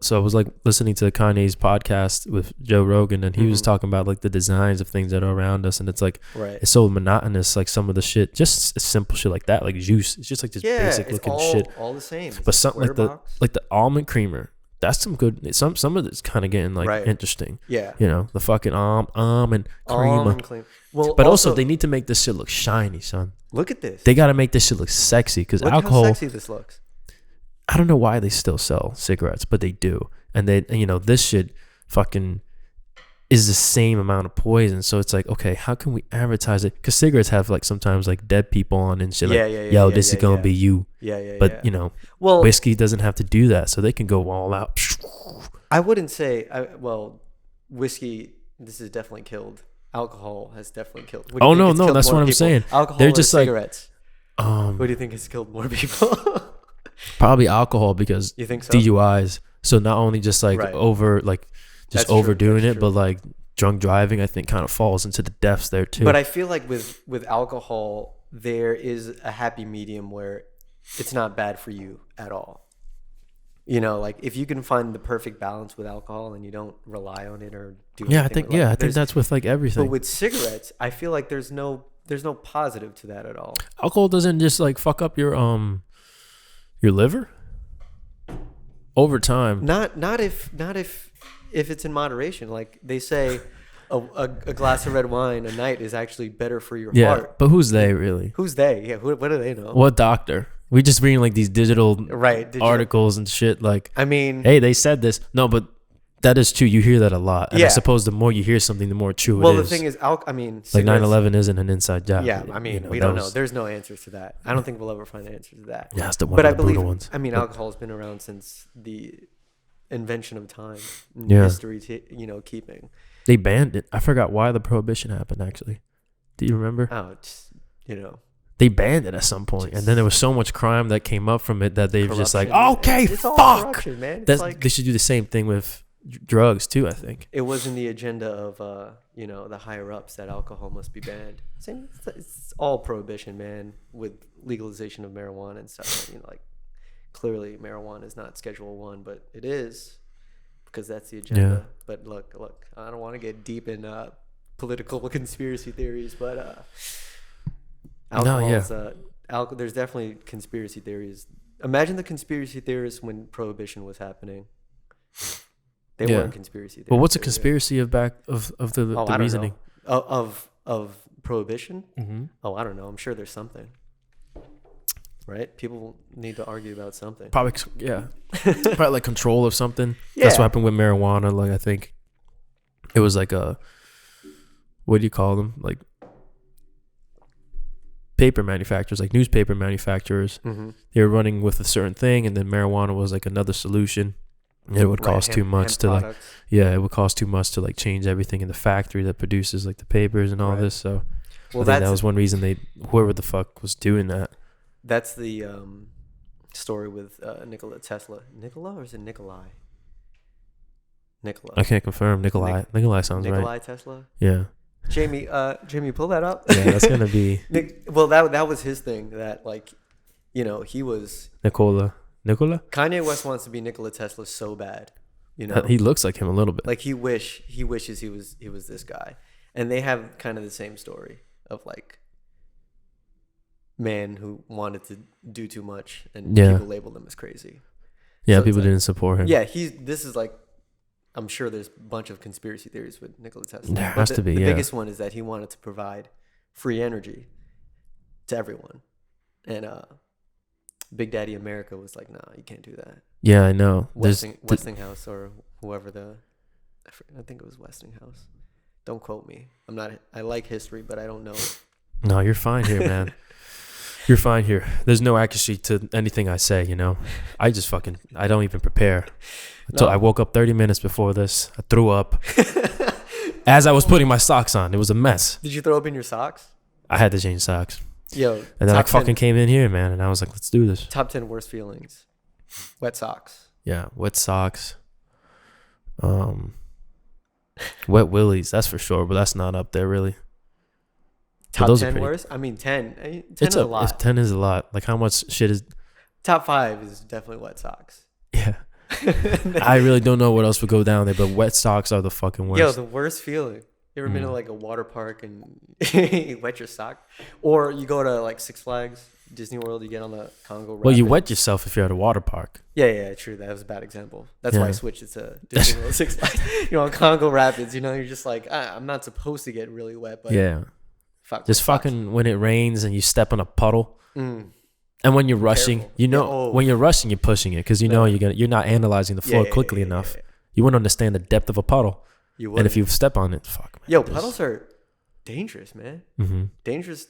So I was like listening to Kanye's podcast with Joe Rogan, and he was talking about like the designs of things that are around us, and it's like it's so monotonous. Like some of the shit, just simple shit like that, like juice. It's just like this basic looking shit, all the same. But something like the almond creamer. That's some good. Some of it's kind of getting like interesting. Yeah, the fucking almond creamer. Well, but also they need to make this shit look shiny, son. Look at this. They got to make this shit look sexy because alcohol. Look how sexy this looks. I don't know why they still sell cigarettes, but they do. And they, this shit fucking is the same amount of poison. So it's like, okay, how can we advertise it? Because cigarettes have like sometimes like dead people on and shit. This is going to be you. But, whiskey doesn't have to do that. So they can go all out. I wouldn't say, whiskey, this has definitely killed. Alcohol has definitely killed. Oh, no, that's what I'm saying. Alcohol They're just cigarettes. What do you think has killed more people? Probably alcohol because you think so? DUIs. So not only just like overdoing it, but like drunk driving, I think kind of falls into the deaths there too. But I feel like with alcohol, there is a happy medium where it's not bad for you at all. Like if you can find the perfect balance with alcohol and you don't rely on it or do anything. I think that's with like everything. But with cigarettes, I feel like there's no positive to that at all. Alcohol doesn't just like fuck up your liver over time. Not if it's in moderation. Like they say, a glass of red wine a night is actually better for your heart. But who's they really? Who's they? Yeah, what do they know? What doctor? We just reading like these digital articles and shit. Like, I mean, hey, they said this. No, but that is true. You hear that a lot. And I suppose the more you hear something, the more true it is. Well, the thing is, like 9/11 isn't an inside job. Yeah, I mean, we don't know. There's no answers to that. I don't think we'll ever find the answer to that. Yeah, it's the one of the brutal ones. I mean, alcohol has been around since the invention of time. History, keeping. They banned it. I forgot why the prohibition happened, actually. Do you remember? Oh, it's, They banned it at some point, and then there was so much crime that came up from it that they've just like, okay, it's fuck. All corruption, man. They should do the same thing with drugs too, I think. It was in the agenda of the higher ups that alcohol must be banned. It's all prohibition, man, with legalization of marijuana and stuff. Clearly marijuana is not Schedule 1, but it is because that's the agenda. Yeah. But look, I don't want to get deep in political conspiracy theories, but there's definitely conspiracy theories. Imagine the conspiracy theorists when prohibition was happening. They weren't conspiracy theories. Well, what's a conspiracy of the reasoning of prohibition? Mm-hmm. Oh, I don't know. I'm sure there's something. Right? People need to argue about something. Probably like control of something. Yeah. That's what happened with marijuana. Like I think it was like what do you call them? Like paper manufacturers, like newspaper manufacturers. Mm-hmm. They were running with a certain thing, and then marijuana was like another solution. It would cost too much to it would cost too much to like change everything in the factory that produces like the papers and all this. So I think that was one reason whoever the fuck was doing that. That's the story with Nikola Tesla. Nikola or is it Nikolai? Nikola. I can't confirm. Nikolai sounds right. Nikola Tesla? Yeah. Jamie, pull that up. Yeah, that's gonna be. Well, that was his thing. That he was Nikola. Kanye West wants to be Nikola Tesla so bad. He looks like him a little bit. Like he wishes he was this guy, and they have kind of the same story of like man who wanted to do too much, and people labeled him as crazy. Yeah, so people didn't support him. Yeah, this is like. I'm sure there's a bunch of conspiracy theories with Nikola Tesla. There has to be, The biggest one is that he wanted to provide free energy to everyone. And Big Daddy America was like, nah, you can't do that. Yeah, I know. Westinghouse or whoever I think it was Westinghouse. Don't quote me. I like history, but I don't know. No, you're fine here, man. You're fine here. There's no accuracy to anything I say, I just I don't even prepare. I woke up 30 minutes before this. I threw up as I was putting my socks on. It was a mess. Did you throw up in your socks? I had to change socks. Yo. And then I fucking came in here, man, and I was like, let's do this. Top 10 worst feelings. Wet socks. Yeah, wet socks. Wet willies, that's for sure, but that's not up there really. Top 10 worst? I mean, 10. 10 is a lot. 10 is a lot. Like how much shit is... Top 5 is definitely wet socks. Yeah. I really don't know what else would go down there, but wet socks are the fucking worst. Yo, the worst feeling. You ever been to like a water park and you wet your sock? Or you go to like Six Flags, Disney World, you get on the Congo Rapids. Well, you wet yourself if you're at a water park. Yeah, true. That was a bad example. That's why I switched it to Disney World, Six Flags. On Congo Rapids, you're just like, I'm not supposed to get really wet, but just fucking when it rains and you step on a puddle. And when you're rushing, when you're rushing, you're pushing it because you're not analyzing the floor quickly enough. You wouldn't understand the depth of a puddle. And if you step on it, fuck, man. Puddles are dangerous, man. Dangerous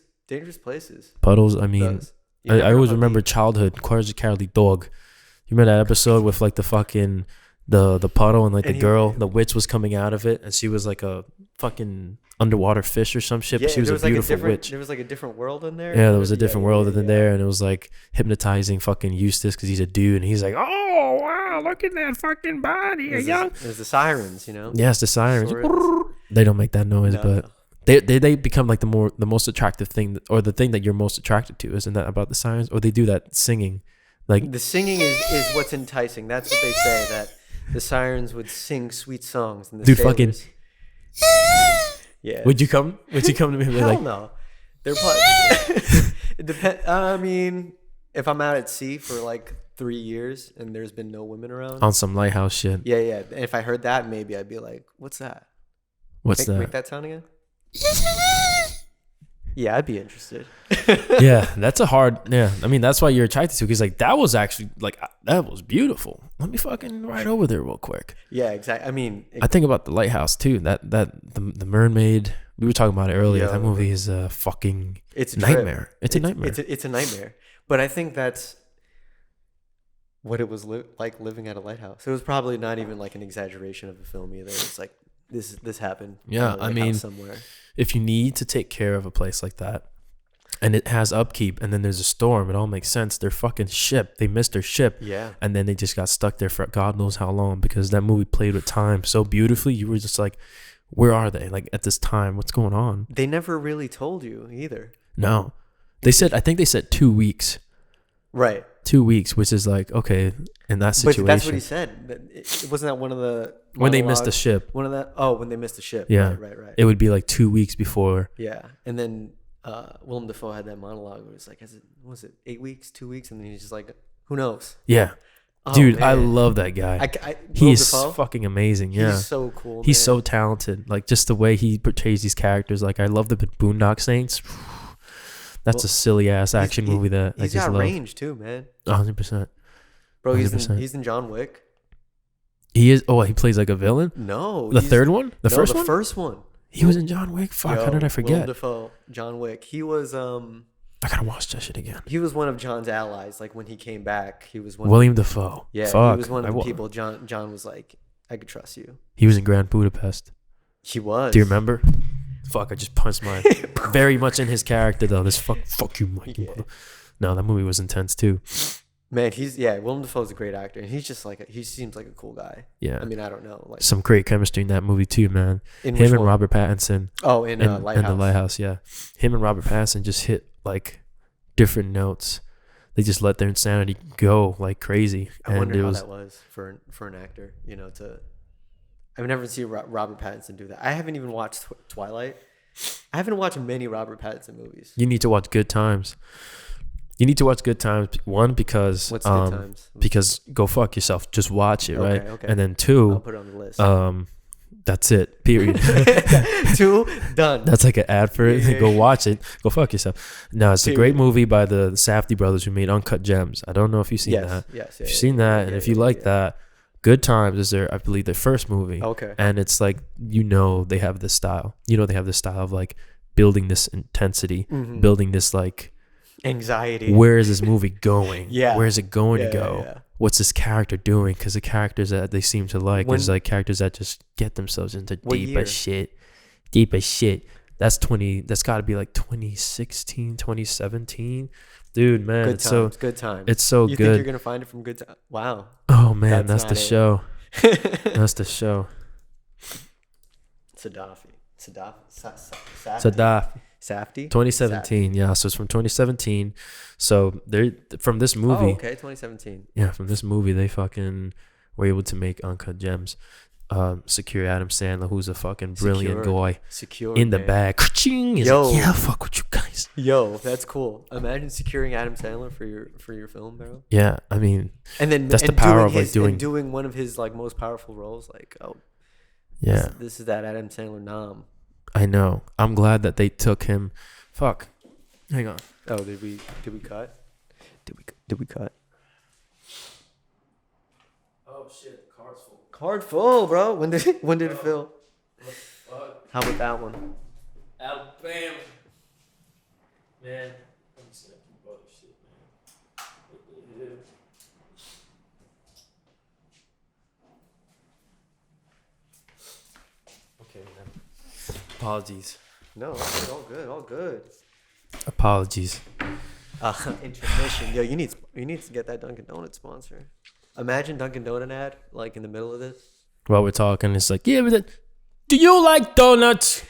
places. Puddles, I mean, I always remember childhood. Courage the Cowardly Dog. You remember that episode with like the fucking the puddle and like the witch was coming out of it and she was like a fucking underwater fish or some shit. But she was a beautiful witch. There was like a different world in there. Yeah, there was a different world in there, and it was like hypnoptizing fucking Eustace because he's a dude, and he's like, oh wow, look at that fucking body, There's the sirens, Yes, the sirens. They don't make that noise, but they become like the most attractive thing, or the thing that you're most attracted to. Isn't that about the sirens? Or they do that singing, like the singing is what's enticing. That's what they say, that the sirens would sing sweet songs, and the fucking. Yeah. Would you come to me? Hell no. They're probably. It depends. I mean, if I'm out at sea for like 3 years and there's been no women around on some lighthouse shit. Yeah. And if I heard that, maybe I'd be like, "What's that? Make that sound again." Yeah, I'd be interested. Yeah, that's a hard. Yeah, I mean that's why you're attracted to, because like that was actually like that was beautiful. Let me fucking ride over there real quick. Yeah, exactly. I mean, I think about the lighthouse too. That the mermaid. We were talking about it earlier. That movie is a fucking nightmare. It's a nightmare. It's a nightmare. But I think that's what it was like living at a lighthouse. It was probably not even like an exaggeration of the film either. It's like this happened. Yeah, I mean, somewhere. If you need to take care of a place like that, and it has upkeep, and then there's a storm, it all makes sense. Their fucking ship, they missed their ship, and then they just got stuck there for God knows how long, because that movie played with time so beautifully. You were just like, where are they? Like at this time, what's going on? They never really told you either. No, I think they said 2 weeks. Right. 2 weeks, which is like, okay, in that situation. But that's what he said. It wasn't that one of the when they missed the ship. When they missed the ship. Yeah. Right. It would be like 2 weeks before. Yeah. And then Willem Dafoe had that monologue where it was like, was it 8 weeks, 2 weeks? And then he's just like, who knows? Yeah. Oh, dude, man. I love that guy. He's fucking amazing. Yeah. He's so cool. He's so talented. Like just the way he portrays these characters. Like I love the Boondock Saints. That's a silly ass action movie that I just love. He's got range too, man. 100%. Bro, he's in John Wick. He is. Oh, he plays like a villain. No, the third one, the first one. The first one. He was in John Wick. Fuck, how did I forget? Willem Dafoe, John Wick. He was. I gotta watch that shit again. He was one of John's allies. Like when he came back, he was one. William Dafoe. Yeah, fuck. He was one of the people. John was like, I could trust you. He was in Grand Budapest. He was. Do you remember? Fuck, I just punched my very much in his character though. This fuck you, Mike. Yeah. No, that movie was intense too. Man, Willem Dafoe's a great actor, and he's just like he seems like a cool guy. Yeah, I mean, I don't know, like some great chemistry in that movie too, man. Him and Robert Pattinson. Oh, in Lighthouse. In the Lighthouse, yeah. Him and Robert Pattinson just hit like different notes. They just let their insanity go like crazy. I wonder how that was for an actor, I've never seen Robert Pattinson do that. I haven't even watched Twilight. I haven't watched many Robert Pattinson movies. You need to watch Good Times. One, because what's Good Times? Because go fuck yourself. Just watch it, right? Okay. And then 2, I'll put it on the list. That's it. Period. 2 done. That's like an ad for it. Yeah. Go watch it. Go fuck yourself. No, it's a great movie by the Safdie brothers who made Uncut Gems. I don't know if you've seen that. Yes. If you've seen that, and if you like that, Good Times is I believe, their first movie. Okay. And it's like, they have this style. They have this style of like building this intensity, building this like anxiety. Where is this movie going? Yeah. Where is it going to go? Yeah. What's this character doing? Because the characters that they seem to like is like characters that just get themselves into deep as shit. That's got to be like 2016, 2017. Dude, man, good times. Good times. It's so good. You think you're gonna find it from Good Times? Wow. Oh man, that's the show. That's the show. Safdie. 2017. Yeah, so it's from 2017. So they're from this movie. Oh, okay, 2017. Yeah, from this movie they fucking were able to make Uncut Gems. Secure Adam Sandler, who's a fucking brilliant guy, in the back. He's Yo, like, yeah, fuck with you guys. Yo, that's cool. Imagine securing Adam Sandler for your film, bro. Yeah, I mean, And then that's the power of like doing one of his like most powerful roles. Like, yeah, this is that Adam Sandler nom. I know. I'm glad that they took him. Fuck. Hang on. Oh, did we cut? Did we cut? Oh shit, the card's full. Card full, bro. When did it fill? How about that one? Alabama. Man, I'm just gonna keep all this shit, man. Okay, man. Apologies. No, it's all good, all good. Apologies. Intermission. Yo, you need to get that Dunkin Donuts sponsor. Imagine Dunkin Donut ad like in the middle of this. While we're talking, it's like, yeah, but do you like donuts?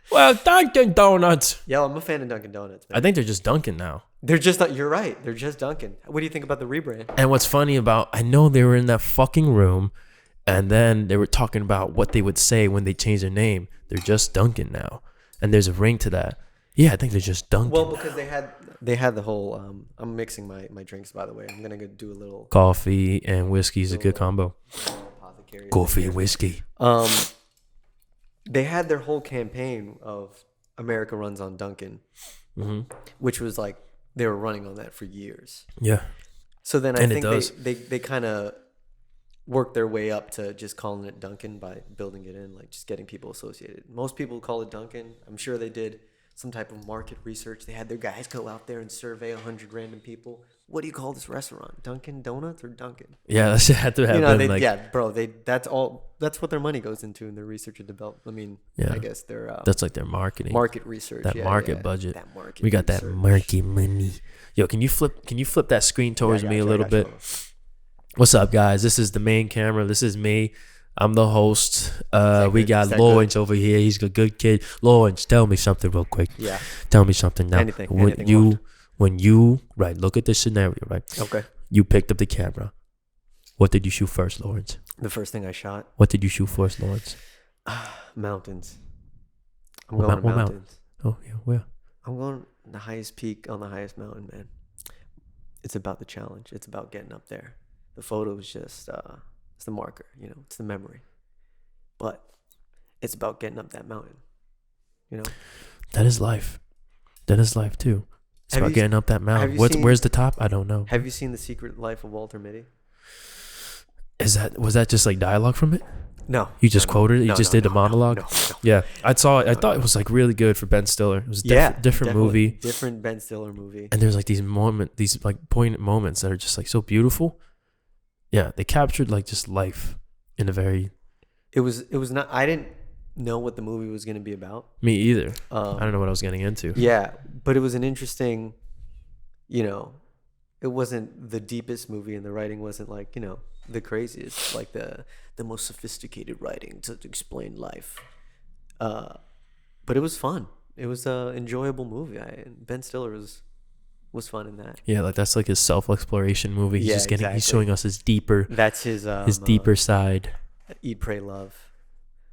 Well, Dunkin Donuts. Yo, I'm a fan of Dunkin Donuts, man. I think they're just Dunkin now. They're just you're right. They're just Dunkin. What do you think about the rebrand? And what's funny about, I know they were in that fucking room, and then they were talking about what they would say when they change their name. They're just Dunkin now, and there's a ring to that. Yeah, I think they're just Dunkin. Well, because they had the whole. I'm mixing my drinks, by the way. I'm gonna go do a little coffee and whiskey is a good combo. Coffee and whiskey. They had their whole campaign of America runs on Dunkin', which was like they were running on that for years. Yeah. So then I think they kind of worked their way up to just calling it Dunkin' by building it in, like just getting people associated. Most people call it Dunkin'. I'm sure they did some type of market research. They had their guys go out there and survey 100 random people. What do you call this restaurant? Dunkin' Donuts or Dunkin'? Yeah, that had to have been that's what their money goes into in their research and development. I mean, yeah. I guess their that's like their marketing, market research, that market budget. That market we got research. that market money. Yo, can you flip that screen towards me a little bit? What's up, guys? This is the main camera. This is me. I'm the host. We got Lawrence over here. He's a good kid. Lawrence, tell me something real quick. Yeah. Tell me something now. Anything. When you look at this scenario, right? Okay. You picked up the camera. What did you shoot first, Lawrence? The first thing I shot. What did you shoot first, Lawrence? Mountains. I'm going to mountains. Oh yeah, where? I'm going the highest peak on the highest mountain, man. It's about the challenge. It's about getting up there. The photo is just it's the marker, it's the memory. But it's about getting up that mountain, That is life. That is life too. It's about getting up that mountain. Where's the top? I don't know. Have you seen The Secret Life of Walter Mitty? Was that just like dialogue from it? No. You just quoted it? You just did the monologue? No. Yeah. I thought it was like really good for Ben Stiller. It was different movie. Different Ben Stiller movie. And there's like these like poignant moments that are just like so beautiful. Yeah, they captured like just life in a very. It was not. I didn't know what the movie was going to be about. Me either. I don't know what I was getting into. Yeah, but it was an interesting. It wasn't the deepest movie, and the writing wasn't like the craziest, like the most sophisticated writing to explain life. But it was fun. It was an enjoyable movie. Ben Stiller was fun in that. Yeah, like that's like his self-exploration movie. He's he's showing us his deeper. That's his deeper side. Eat, Pray, Love.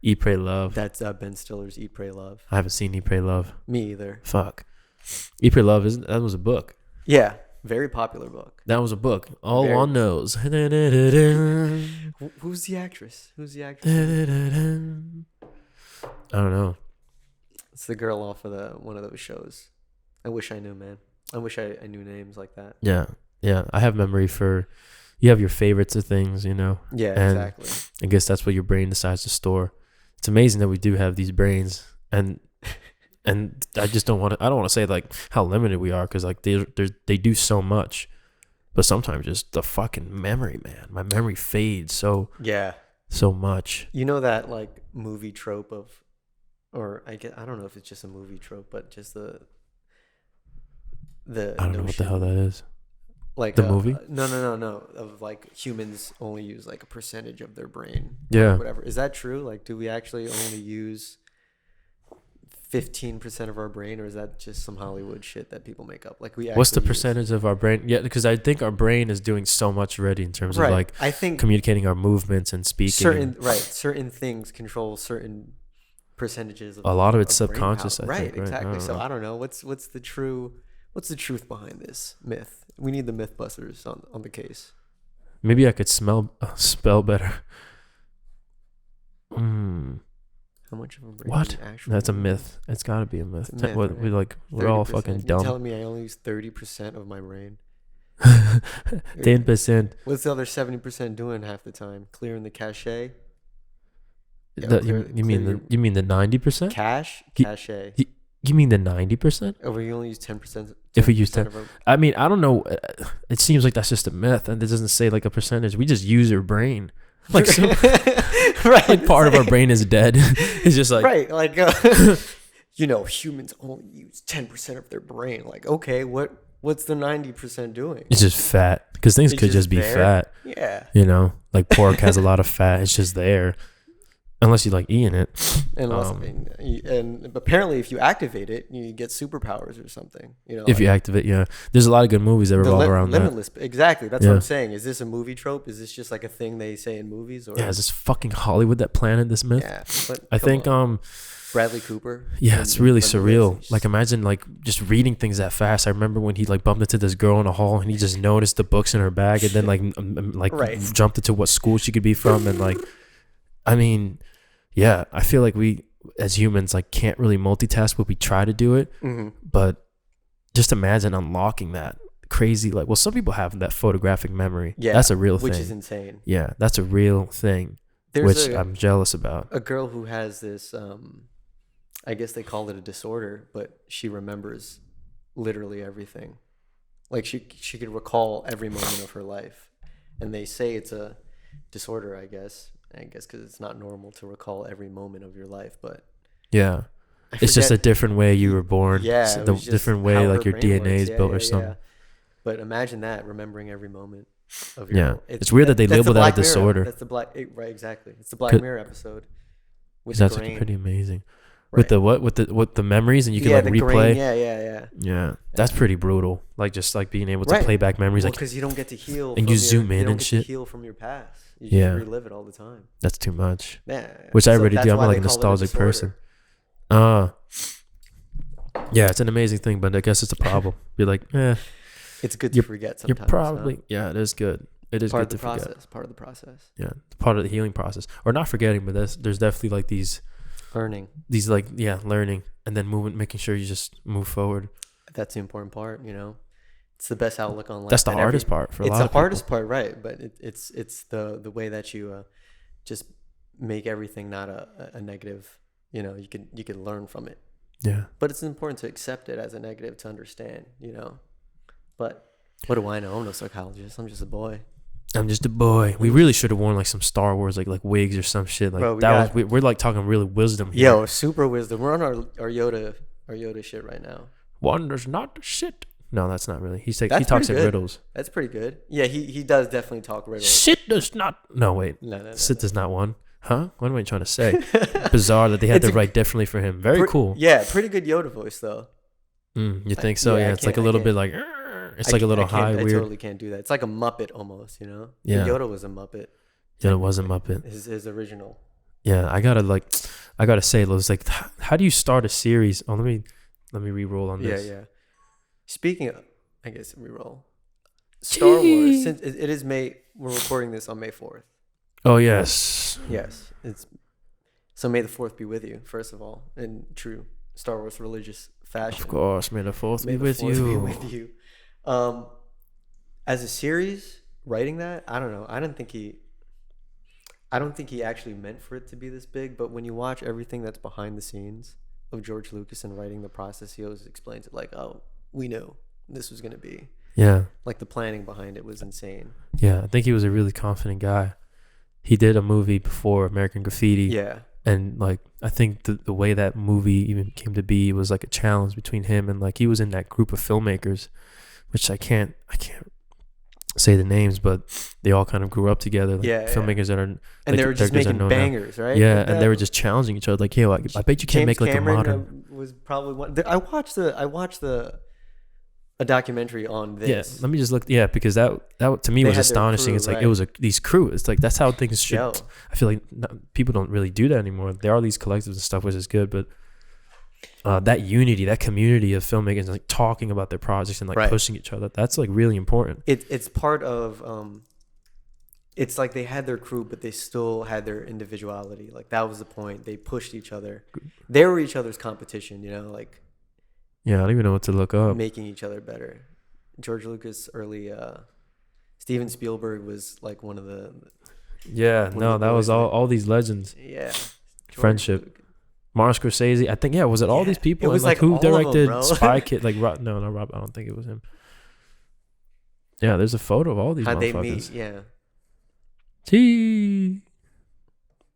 Eat, Pray, Love. That's Ben Stiller's Eat, Pray, Love. I haven't seen Eat, Pray, Love. Me either. Fuck. Eat, Pray, Love that was a book. Yeah, very popular book. That was a book. All one knows. Who's the actress? I don't know. It's the girl off of one of those shows. I wish I knew, man. I wish I knew names like that. Yeah. I have memory for. You have your favorites of things, Yeah, and exactly. I guess that's what your brain decides to store. It's amazing that we do have these brains, and I just don't want to. I don't want to say like how limited we are, because like they do so much, but sometimes just the fucking memory, man. My memory fades so much. You know that like movie trope of, or I don't know if it's just a movie trope, but just the I don't know what the hell that is. Like the movie? No. Of like humans only use like a percentage of their brain. Yeah. Or whatever. Is that true? Like, do we actually only use 15% of our brain, or is that just some Hollywood shit that people make up? Like, we what's the actually percentage of our brain? Yeah, because I think our brain is doing so much already in terms of like I think communicating our movements and speaking. certain things control certain percentages of A lot of it's of brain subconscious, power. I think, right? Exactly. I So don't know. I don't know what's the truth behind this myth. We need the mythbusters on the case. Maybe I could spell better. How much of a brain What? do you actually That's a use? myth. It's got to be a myth. It's a myth, What, right? we're all 30%. fucking You're dumb. telling me I only use 30% of my brain? 10%. What's the other 70% doing half the time? Clearing the cache? Yeah, You mean the 90%? Cache? He- Cache. You mean the 90%? Oh, we only use 10%. If we use 10% of our- I mean, I don't know. It seems like that's just a myth, and it doesn't say like a percentage. We just use our brain. Like, so, right. like part of our brain is dead. It's just like, Right. Like, humans only use 10% of their brain. Like, okay, what's the 90% doing? it's just fat because things It's could just be there. fat. Yeah. You know, like pork has a lot of fat. It's just there, unless you like eating it. And and apparently, if you activate it, you get superpowers or something. You know, If you activate, yeah. There's a lot of good movies that revolve around that. Limitless. Exactly. That's Yeah. what I'm saying. Is this a movie trope? Is this just like a thing they say in movies? Or Yeah, is this fucking Hollywood that planted this myth? yeah. But I come think on. Bradley Cooper. yeah, it's really Limitless, surreal. he's- Like, imagine like just reading things that fast. I remember when he like bumped into this girl in a hall and he just noticed the books in her bag and then like Right. jumped into what school she could be from, and like, I mean, yeah, I feel like we as humans like can't really multitask, but we try to do it. Mhm. But just imagine unlocking that crazy, like, well, some people have that photographic memory. Yeah, That's a real which thing. is insane. Yeah, that's a real thing, There's which I'm jealous about. a girl who has this. I guess they call it a disorder, but she remembers literally everything. Like she could recall every moment of her life, and they say it's a disorder. I guess because it's not normal to recall every moment of your life, but Yeah. I It's just a forget- different way you were born. Yeah, It's it the was just different way how like her your brain DNA is works. built Yeah, or something. yeah. But imagine that, remembering every moment of your Yeah. life. It's weird that they that's the label that a Black Mirror. disorder. That's the right, exactly. It's the Black Could- Mirror episode with That's the grain. pretty amazing. Right. With the what? With the memories, and you can like the replay. grain, yeah. Yeah, that's pretty brutal. Like just like being able to Right. play back memories. Well, like because you don't get to heal. and from you your- zoom in you don't and get shit. To heal from your past. You Yeah. just relive it all the time. that's too much. Yeah. Which I So already that's do. I'm why like they a call it nostalgic disorder. person. Yeah, it's an amazing thing, but I guess it's a problem. You're like, It's good to You're- forget you're sometimes. probably it is good. It is part good of the to forget. process. Part of the process. Yeah, it's part of the healing process, or not forgetting, but there's definitely like these Learning. like learning and then moving, making sure you just move forward. That's the important part. It's the best outlook on life. That's the that hardest part for a lot It's of the hardest people. part, right? But it's the way that you just make everything not a negative. You can learn from it. Yeah, But it's important to accept it as a negative to understand. But what do I know? I'm no psychologist. I'm just a boy. I'm just a boy. We really should have worn like some Star Wars like wigs or some shit like Bro, that. We're like talking really wisdom here. Yo, super wisdom. We're on our Yoda shit right now. Wonders not shit. No, that's not really. He That's talks in pretty good. riddles. That's pretty good. Yeah, he does definitely talk riddles. Shit does not. No, wait. No. Sit does not one. Huh? What am I trying to say? Bizarre that they had It's to a- write differently for him. Very cool. Yeah, pretty good Yoda voice though. You think so? yeah, Yeah, I it's like a can't- I little bit can't. like. It's like a little high, I weird. totally can't do that. It's like a Muppet almost, Yeah. Yoda was a Muppet. Yeah, it was a Muppet. His original. Yeah, I gotta say, it was like, how do you start a series? Oh, let me re-roll on this. Yeah. Speaking of, I guess reroll. Star Wars. Since it is May, we're recording this on May 4th. Oh yes. Yes, so May the 4th be with you. First of all, in true Star Wars religious fashion. Of course, may the fourth May be the with 4th you. be with you. As a series, writing that, I don't know. I don't think he actually meant for it to be this big. But when you watch everything that's behind the scenes of George Lucas and writing the process, he always explains it like, "Oh, we knew this was gonna be." Yeah, Like the planning behind it was insane. yeah. I think he was a really confident guy. He did a movie before, American Graffiti. Yeah. And like I think the way that movie even came to be was like a challenge between him and like he was in that group of filmmakers, which I can't say the names, but they all kind of grew up together. Like filmmakers that are, and like, they were just making bangers, right? Yeah, like and they were just challenging each other. Like, hey, I bet you can't make like Cameron a modern. Was probably one. I watched a documentary on this. Yeah, let me just look. Yeah, because that to me was astonishing. Crew, it's like right? it was these crew. It's like that's how things should. Yo. I feel like people don't really do that anymore. There are these collectives and stuff, which is good, but that unity, that community of filmmakers, like talking about their projects and like pushing each other, that's like really important. It's part of. It's like they had their crew, but they still had their individuality. Like that was the point. They pushed each other. They were each other's competition. You know, like. Yeah, I don't even know what to look up. Making each other better. George Lucas early. Steven Spielberg was like one of the. Yeah, no, that was all these legends. Yeah. Friendship. Martin Scorsese. I think, was it all these people? It was like who directed them, Spy Kid? Like, no, not Rob. I don't think it was him. Yeah, there's a photo of all these motherfuckers. How'd they meet? Yeah. Gee.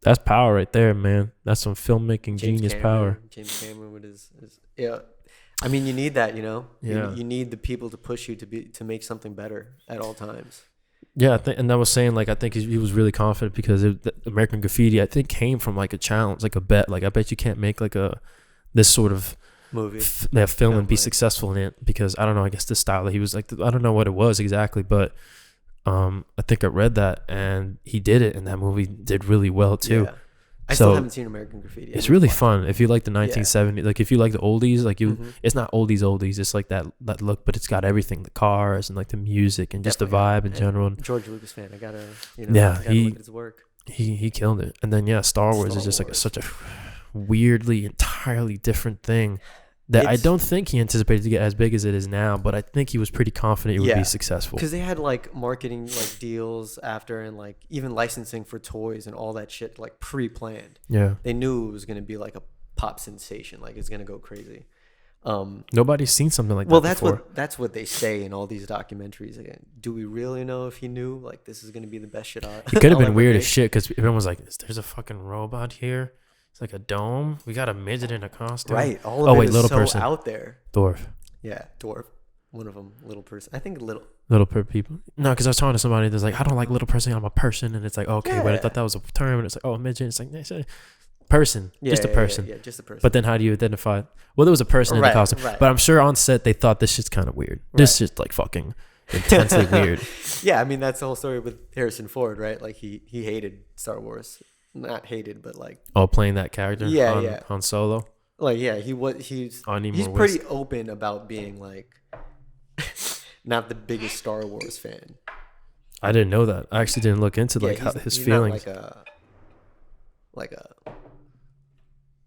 That's power right there, man. That's some filmmaking genius power. James Cameron with his yeah. I mean, you need that, you know. Yeah. You need the people to push you to make something better at all times. Yeah, and I was saying, like, I think he was really confident because American Graffiti, I think, came from like a challenge, like a bet. Like, I bet you can't make like this sort of movie, film and be successful in it, because I don't know. I guess the style that he was like, I don't know what it was exactly, but I think I read that and he did it, and that movie did really well too. Yeah. I still haven't seen American Graffiti. It's really fun if you like the 1970s. Like if you like the oldies, like it's not oldies. It's like that look, but it's got everything: the cars and like the music and just the vibe in general. George Lucas fan. I gotta look at his work. He killed it. And then Star Wars is just like such a weirdly entirely different thing that I don't think he anticipated to get as big as it is now, but I think he was pretty confident it would be successful. Because they had like marketing like deals after, and like even licensing for toys and all that shit like pre-planned. Yeah. They knew it was gonna be like a pop sensation, like it's gonna go crazy. Nobody's seen something like that. Well, that's what they say in all these documentaries. Again, do we really know if he knew like this is gonna be the best shit out? It could have been weird as shit because everyone was like, "There's a fucking robot here. It's like a dome. We got a midget in a costume." Right. All of it is little so person out there. Dwarf. Yeah, dwarf. One of them, little person. I think little people. No, because I was talking to somebody that's like, I don't like little person. I'm a person, and it's like, okay, but I thought that was a term, and it's like, oh, midget. It's like person, just a person. Yeah, just a person. But then how do you identify? Well, there was a person in the costume, but I'm sure on set they thought this shit's kind of weird. This shit's like fucking intensely weird. Yeah, I mean that's the whole story with Harrison Ford, right? Like he hated Star Wars. Not hated, but like playing that character. On Solo. Like he's pretty open about being like not the biggest Star Wars fan. I didn't know that. I actually didn't look into his feelings. Not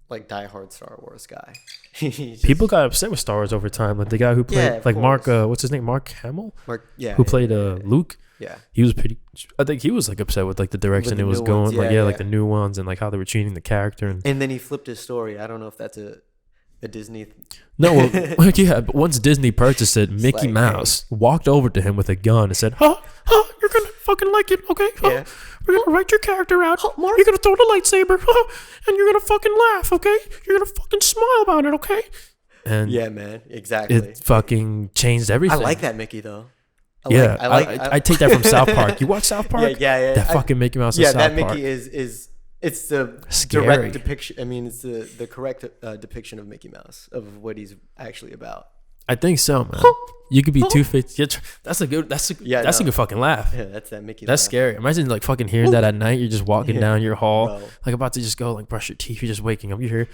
like diehard Star Wars guy. People got upset with Star Wars over time. Like the guy who played Mark, what's his name? Mark Hamill. Who played Luke. Yeah, he was pretty. I think he was like upset with like the direction it was going. Like the new ones and like how they were treating the character. And then he flipped his story. I don't know if that's a Disney. No, but once Disney purchased it, Mickey Mouse walked over to him with a gun and said, you're gonna fucking like it, okay? We're gonna write your character out. You're gonna throw the lightsaber, and you're gonna fucking laugh, okay? You're gonna fucking smile about it, okay?" And yeah, man, exactly. It fucking changed everything. I like that Mickey though. I take that from South Park. You watch South Park? Yeah. That fucking Mickey Mouse. Yeah, that Mickey is it's the direct depiction. I mean, it's the correct depiction of Mickey Mouse, of what he's actually about. I think so, man. You could be Two-Faced. That's a good fucking laugh. Yeah, that's that Mickey. That's laugh. Scary. Imagine like fucking hearing that at night. You're just walking down your hall, like about to just go like brush your teeth. You're just waking up. You hear,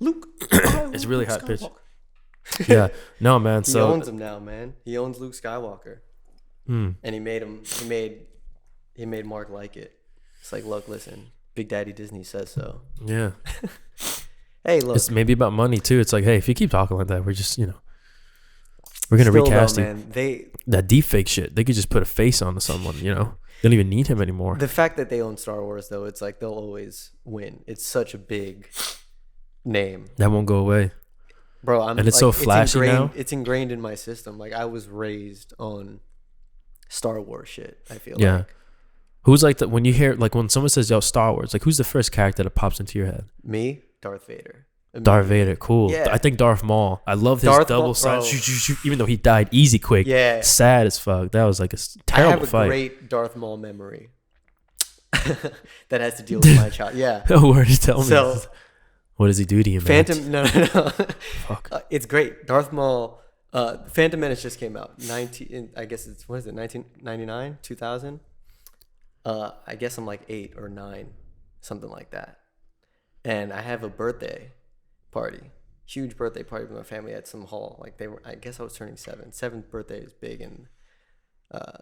Luke. It's really high pitched. Yeah, no, man. He owns him now, man. He owns Luke Skywalker, and he made him. He made Mark like it. It's like, look, listen, Big Daddy Disney says so. Yeah. Hey, look. It's maybe about money too. It's like, hey, if you keep talking like that, we're just we're gonna recast you. That deepfake shit. They could just put a face onto someone. They don't even need him anymore. The fact that they own Star Wars, though, it's like they'll always win. It's such a big name that won't go away. Bro, and it's so flashy now. It's ingrained in my system. Like I was raised on Star Wars shit. I feel like. Who's like when you hear like when someone says Star Wars, like who's the first character that pops into your head? Me, Darth Vader. Darth Vader, cool. Yeah. I think Darth Maul. I love his Darth double Maul, side, bro. even though he died easy quick. Yeah. Sad as fuck. That was like a I terrible have a fight. great Darth Maul memory that has to deal with my child. Yeah. Word to tell me. So What does he do to you, man? Phantom, no. Fuck. It's great. Darth Maul. Phantom Menace just came out. I guess it's, what is it? 1999, 2000. I guess I'm like 8 or 9, something like that. And I have a birthday party, huge birthday party with my family at some hall. Like I guess I was turning 7. 7th birthday is big in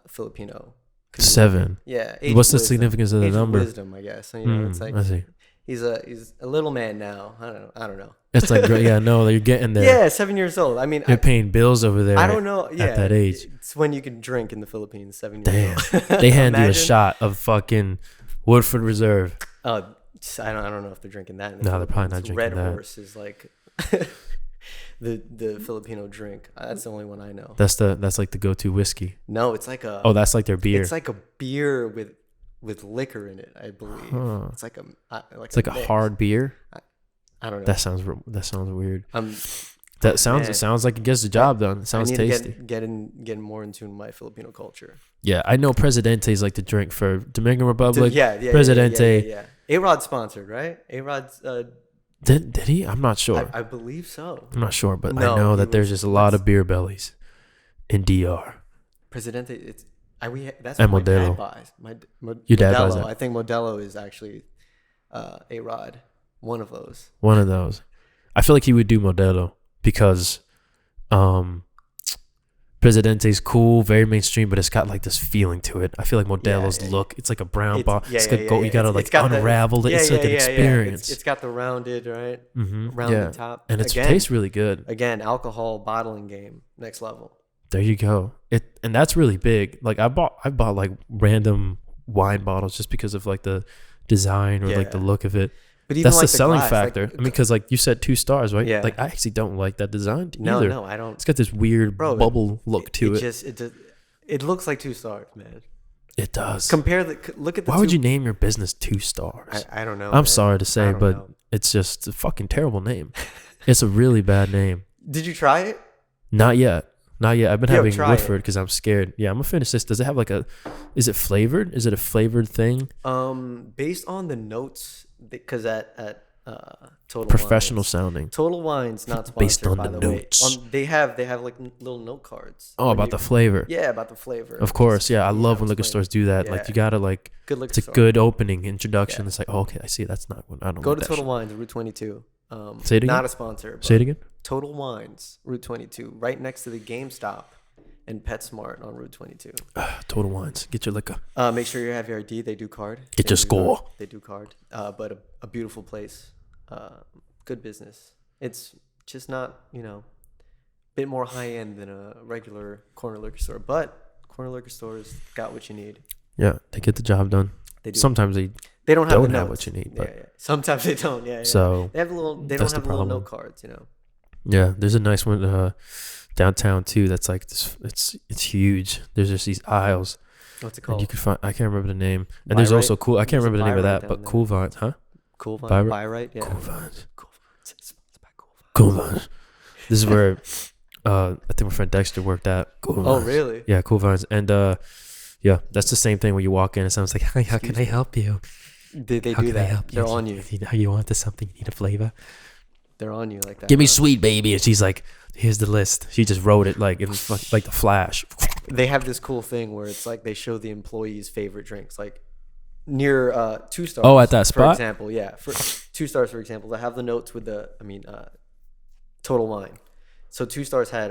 Filipino community. 7. Yeah. Age What's of the wisdom. significance of the Age number? Wisdom, I guess. You know, it's like I see. he's a little man now. I don't know. It's like, yeah, no, you're getting there. Yeah, 7 years old. I mean, You're paying bills over there. I don't know. Yeah, at that age. It's when you can drink in the Philippines. 7 Damn. years old. They hand you a Imagine. shot of fucking Woodford Reserve. I don't know if they're drinking that. In the No, they're probably not Philippines. drinking Red that. Horse is like the Filipino drink. That's the only one I know. That's like the go-to whiskey. No, it's like a. Oh, that's like their beer. It's like a beer with liquor in it, I believe. Huh. It's like It's like a mix. hard beer. I don't know. That sounds weird. I'm That sounds Man. it sounds like it gets the job done. It sounds I need tasty. to get more in tune with my Filipino culture. Yeah, I know Presidente is like the drink for Dominican Republic. Yeah, Presidente. Yeah. A-Rod sponsored, right? A-Rod's. Did he? I'm not sure. I believe so. I'm not sure, but No, I know he that there's was- just a lot of beer bellies in DR. Presidente, that's And what my Modelo. dad buys. Your dad Modelo, buys that? I think Modelo is actually A-Rod, one of those. One of those. I feel like he would do Modelo because Presidente's cool, very mainstream, but it's got like this feeling to it. I feel like Modelo's look, it's like a brown bottle. You gotta like unravel it. It's like an experience. It's got the rounded, right? Mm-hmm. Rounded top. And it tastes really good. Again, alcohol bottling game, next level. There you go. And that's really big. Like I bought like random wine bottles just because of like the design or like the look of it. But even that's like the selling glass, factor. like, I mean, because like you said 2 stars, right? Yeah. Like I actually don't like that design either. No, I don't. It's got this weird bubble look to it. It looks like 2 stars, man. It does. Look at the. Why would you name your business 2 stars? I don't know. I'm sorry to say, but know. it's just a fucking terrible name. It's a really bad name. Did you try it? Not yet. I've been having try Woodford it. because I'm scared. Yeah, I'm gonna finish this. Does it have like is it flavored? Is it a flavored thing? Based on the notes, because at Total Professional Wines, sounding. Total Wines not sponsored Based on by the the notes. way. They have like little note cards. Oh, when about you- the flavor. Yeah, about the flavor. Of course, yeah. I love when explain. liquor stores do that. Yeah. Like you gotta like, Good liquor it's a store. good opening introduction. Yeah. It's like, oh, okay, I see. That's not what I don't. Go like to that Total shit. Wines, Route 22. Say it again? Not a sponsor. But Say it again. Total Wines, Route 22, right next to the GameStop and PetSmart on Route 22. Total Wines. Get your liquor. Make sure you have your ID. They do card. Get your score. They do card. But a beautiful place. Good business. It's just not, a bit more high end than a regular corner liquor store. But corner liquor stores got what you need. Yeah, they get the job done. They do. Sometimes they They don't have, don't the have notes. what you need, Yeah, but yeah. Sometimes they don't. Yeah. so they have They don't that's have the little problem. note cards. Yeah, there's a nice one downtown too. That's like this. It's huge. There's just these aisles. What's it And called? you can find. I can't remember the name. And there's Buy also Right? cool. I can't There's a remember the name of Buy that, Right but down Cool Vines, huh? Cool Vines. Buy Buy Right. Yeah. Cool Vines. Cool Vines. It's sponsored by Cool Cool Vines. Vines. This is where I think my friend Dexter worked at. Cool Oh, Vines. really? Yeah, Cool Vines. And yeah, that's the same thing when you walk in and someone's like, "Hi, how can I help you? Did they How do can I that? help you? They're on you. You want this something? You need a flavor? They're on you like that. Give me huh? sweet, baby." And she's like, "Here's the list." She just wrote it like like the Flash. They have this cool thing where it's like they show the employees' favorite drinks, like near 2 stars. Oh, at that spot? For example, yeah. For 2 stars, for example, they have the notes with Total Wine. So 2 stars had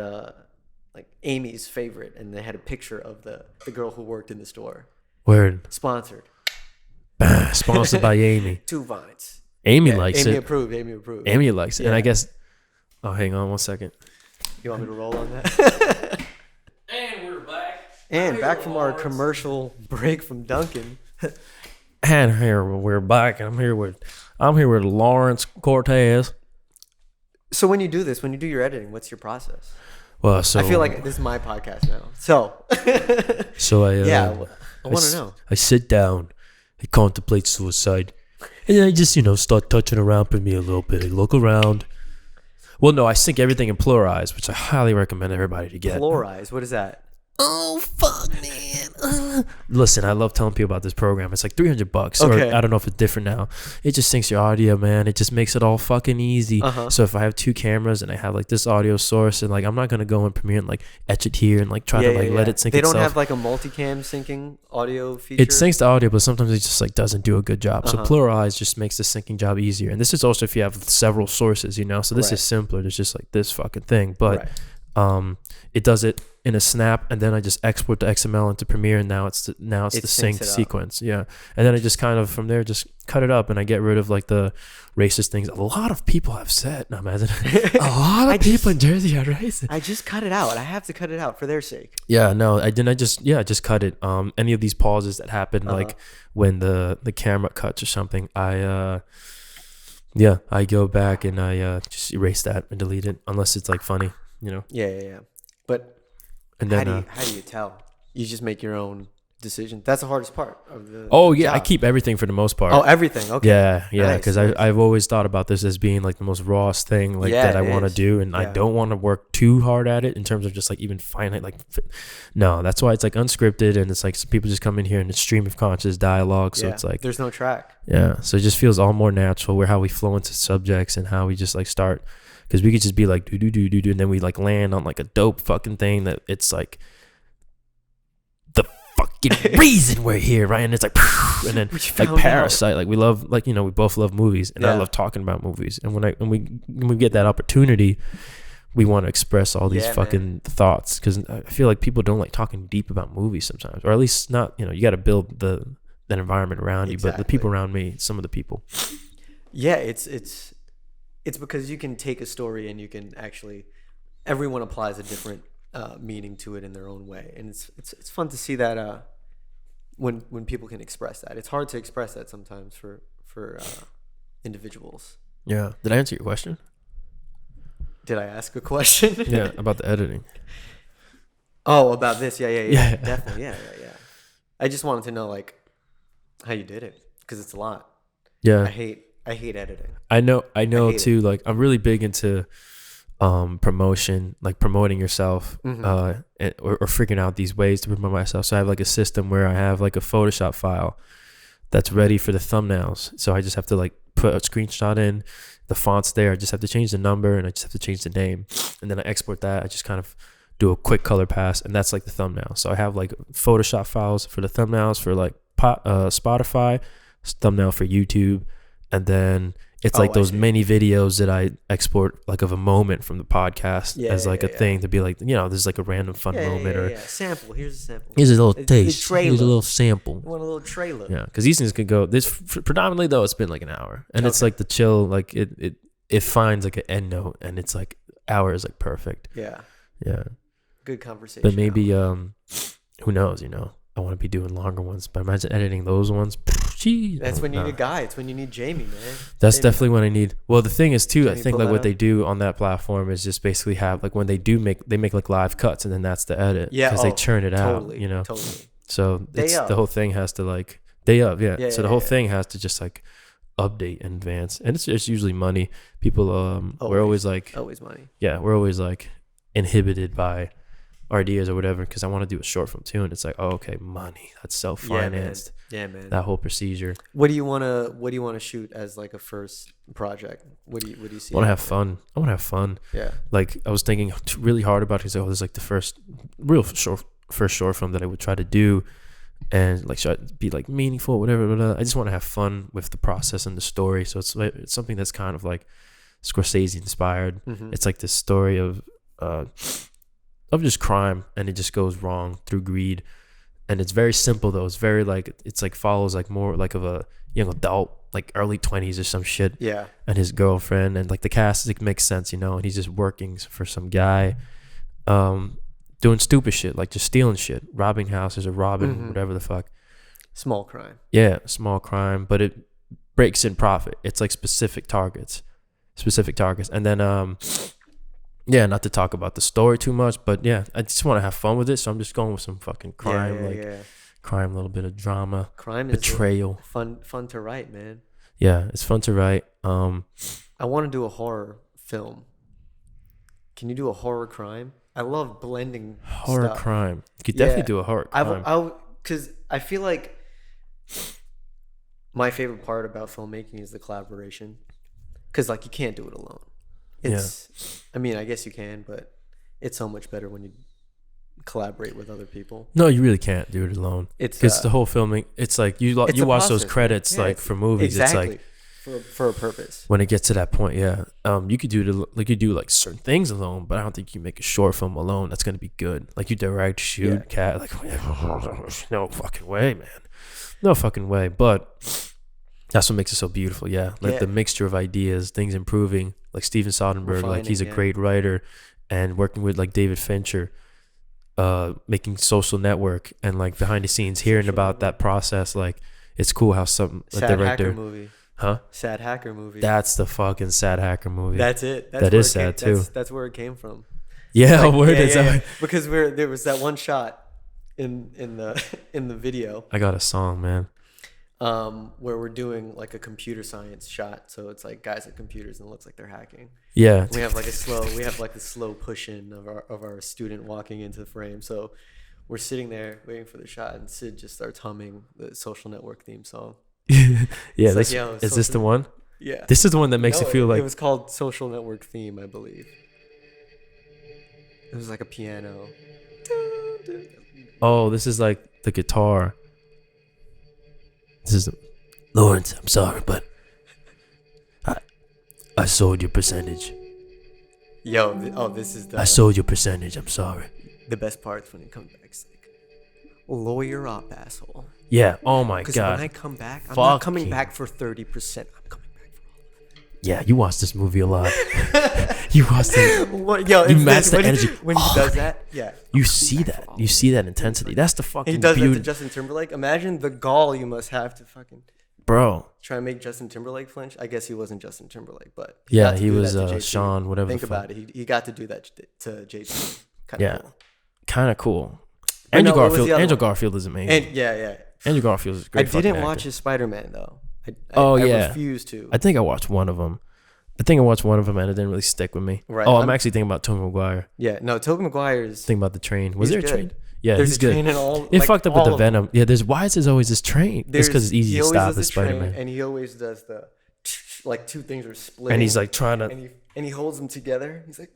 like Amy's favorite, and they had a picture of the girl who worked in the store. Word. Sponsored. Sponsored by Amy. 2 Vines. Amy Yeah, likes Amy it. approved. Amy approved. Amy likes it. And I Yeah. guess. Oh, hang on 1 second. You want me to roll on that? And we're back. And back from our commercial break from Dunkin. And here we're back. I'm here with Lawrence Cortes. So when you do this, when you do your editing, what's your process? Well, so I feel like this is my podcast now. So I I want to know. I sit down, I contemplate suicide, and then I just start touching around for me a little bit. I look around, Well, no, I sync everything in Pluralize, which I highly recommend everybody to get. Pluralize, what is that? Oh fuck, man! Listen, I love telling people about this program. It's like $300, Okay. or I don't know if it's different now. It just syncs your audio, man. It just makes it all fucking easy. So if I have 2 cameras and I have like this audio source, and like I'm not gonna go in Premiere and like etch it here and like try to let it sync. They itself. don't have like a multicam syncing audio feature. It syncs the audio, but sometimes it just like doesn't do a good job. So Pluralize just makes the syncing job easier. And this is also if you have several sources, you know. So this is simpler. There's just like this fucking thing, but it does it in a snap, and then I just export the XML into Premiere, and now it's the synced sequence. Yeah, and then I just kind of from there just cut it up, and I get rid of like the racist things. A lot of people have said, no, imagine a lot of people in Jersey are racist. I just cut it out. I have to cut it out for their sake. Yeah, no, I didn't. I just cut it. Any of these pauses that happen, like when the camera cuts or something, I go back and I just erase that and delete it, unless it's like funny, you know. Yeah. But and then how do you tell? You just make your own decision. That's the hardest part of the job. I keep everything for the most part. Oh, everything. Okay. Yeah, because I've always thought about this as being like the most rawest thing that I want to do, and I don't want to work too hard at it in terms of just like even finite no, that's why it's like unscripted, and it's like some people just come in here and it's stream of conscious dialogue, so it's like there's no track. Yeah, so it just feels all more natural where how we flow into subjects and how we just like start, because we could just be like do, and then we like land on like a dope fucking thing that it's like the fucking reason we're here, right? And it's like, and then like Parasite, like we love, like, you know, we both love movies, and I love talking about movies, and when we get that opportunity, we want to express all these fucking thoughts, because I feel like people don't like talking deep about movies sometimes, or at least not, you know, you got to build that environment around you, but the people around me, some of the people, it's because you can take a story and you can actually, everyone applies a different meaning to it in their own way, and it's fun to see that when people can express that. It's hard to express that sometimes for individuals. Yeah. Did I answer your question? Did I ask a question? Yeah, about the editing. Oh, about this? Yeah. Definitely. Yeah. I just wanted to know like how you did it, because it's a lot. Yeah. I hate editing. I know too. Like I'm really big into promotion, like promoting yourself, or figuring out these ways to promote myself. So I have like a system where I have like a Photoshop file that's ready for the thumbnails. So I just have to like put a screenshot in, the font's there. I just have to change the number, and I just have to change the name, and then I export that. I just kind of do a quick color pass, and that's like the thumbnail. So I have like Photoshop files for the thumbnails for like Spotify, thumbnail for YouTube, and then it's like those mini videos that I export like of a moment from the podcast as like a thing to be like, you know, there's like a random fun moment or sample. Here's a sample. Here's a little taste. Here's a little sample. You want a little trailer? Yeah, because these things could go. This predominantly though, it's been like an hour, and it's like the chill. Like it finds like an end note, and it's like hour is like perfect. Yeah. Good conversation. But maybe who knows? You know, I want to be doing longer ones, but imagine editing those ones. That's when you need a guy. It's when you need Jamie, man. That's definitely when I need. Well, the thing is too, I think like what they do on that platform is just basically have like when they make like live cuts, and then that's the edit. Yeah, because they churn it out. You know, totally. So the whole thing has to like day of. Yeah. So the whole thing has to just like update in advance, and it's usually money. People we're always like always money. Yeah, we're always like inhibited by ideas or whatever, because I want to do a short film too, and it's like, oh, okay, money, that's self-financed. Yeah, man. That whole procedure. What do you want to shoot as like a first project? What do you see? I want to have fun. Yeah. Like I was thinking really hard about it, because this is like the first short film that I would try to do, and like should it be like meaningful, whatever. I just want to have fun with the process and the story. So it's something that's kind of like Scorsese inspired. It's like this story of just crime, and it just goes wrong through greed, and it's very simple though. It's very like, it's like follows like more like of a young adult, like early 20s or some shit. Yeah. And his girlfriend, and like the cast, like makes sense, you know, and he's just working for some guy doing stupid shit, like just stealing shit, robbing houses or robbing whatever the fuck. Small crime. Yeah, small crime, but it breaks in profit. It's like specific targets, and then yeah, not to talk about the story too much, but yeah, I just want to have fun with it, so I'm just going with some fucking crime, crime, a little bit of drama, crime, betrayal. Fun to write, man. Yeah, it's fun to write. I want to do a horror film. Can you do a horror crime? I love blending Horror stuff. crime. You could definitely do a horror crime. Because I feel like my favorite part about filmmaking is the collaboration. Because like you can't do it alone. I mean, I guess you can, but it's so much better when you collaborate with other people. No, you really can't do it alone. It's because the whole filming. It's like you watch process, those credits like for movies. Exactly. It's like for a purpose. When it gets to that point, yeah. You could do like certain things alone, but I don't think you make a short film alone that's gonna be good. Like you direct, shoot, cat. Like no fucking way, man. No fucking way. But that's what makes it so beautiful. Yeah, like the mixture of ideas, things improving. Like Steven Soderbergh, like he's a great writer, and working with like David Fincher. Making Social Network and like behind the scenes hearing about that process, like it's cool how some Sad director Hacker movie. Huh? Sad Hacker movie. That's the fucking Sad Hacker movie. That's it. That is sad too. That's where it came from. Yeah, like, word is that? Because there was that one shot in the video. I got a song, man. Where we're doing like a computer science shot, so it's like guys at computers and it looks like they're hacking. Yeah, we have the slow push in of our student walking into the frame. So we're sitting there waiting for the shot, and Sid just starts humming the Social Network theme song. Yeah, this, is this the one? Yeah, this is the one that makes you feel like it was called Social Network theme, I believe. It was like a piano. Oh, this is like the guitar. This is Lawrence. I'm sorry, but I sold your percentage. This is I sold your percentage. I'm sorry. The best part is when it comes back. It's like, lawyer up, asshole. Yeah. Oh my god. Because when I come back, I'm not coming back for 30%. I'm coming back for all of it. Yeah, you watch this movie a lot. You watch it. You match the energy when he does that. Yeah, you see that. You see that intensity. That's the fucking. He does that to Justin Timberlake. Imagine the gall you must have to fucking. Bro. Try and make Justin Timberlake flinch. I guess he wasn't Justin Timberlake, but he was Sean, whatever. Think about it. He got to do that to JT. Kind of cool. Andrew Garfield is amazing. And, Andrew Garfield is a great. I didn't watch his Spider-Man though. I refused to. I think I watched one of them. and it didn't really stick with me. Right. Oh, I'm actually thinking about Tobey Maguire. Yeah, no, Tobey Maguire's. Thinking about the train. Was there a train? Yeah, there's he's a good. train in all. It fucked up with the Venom. Yeah, why is there always this train? It's because it's easy to stop the Spider-Man. And he always does the like two things are splitting. And he's like trying to. And he holds them together. He's like,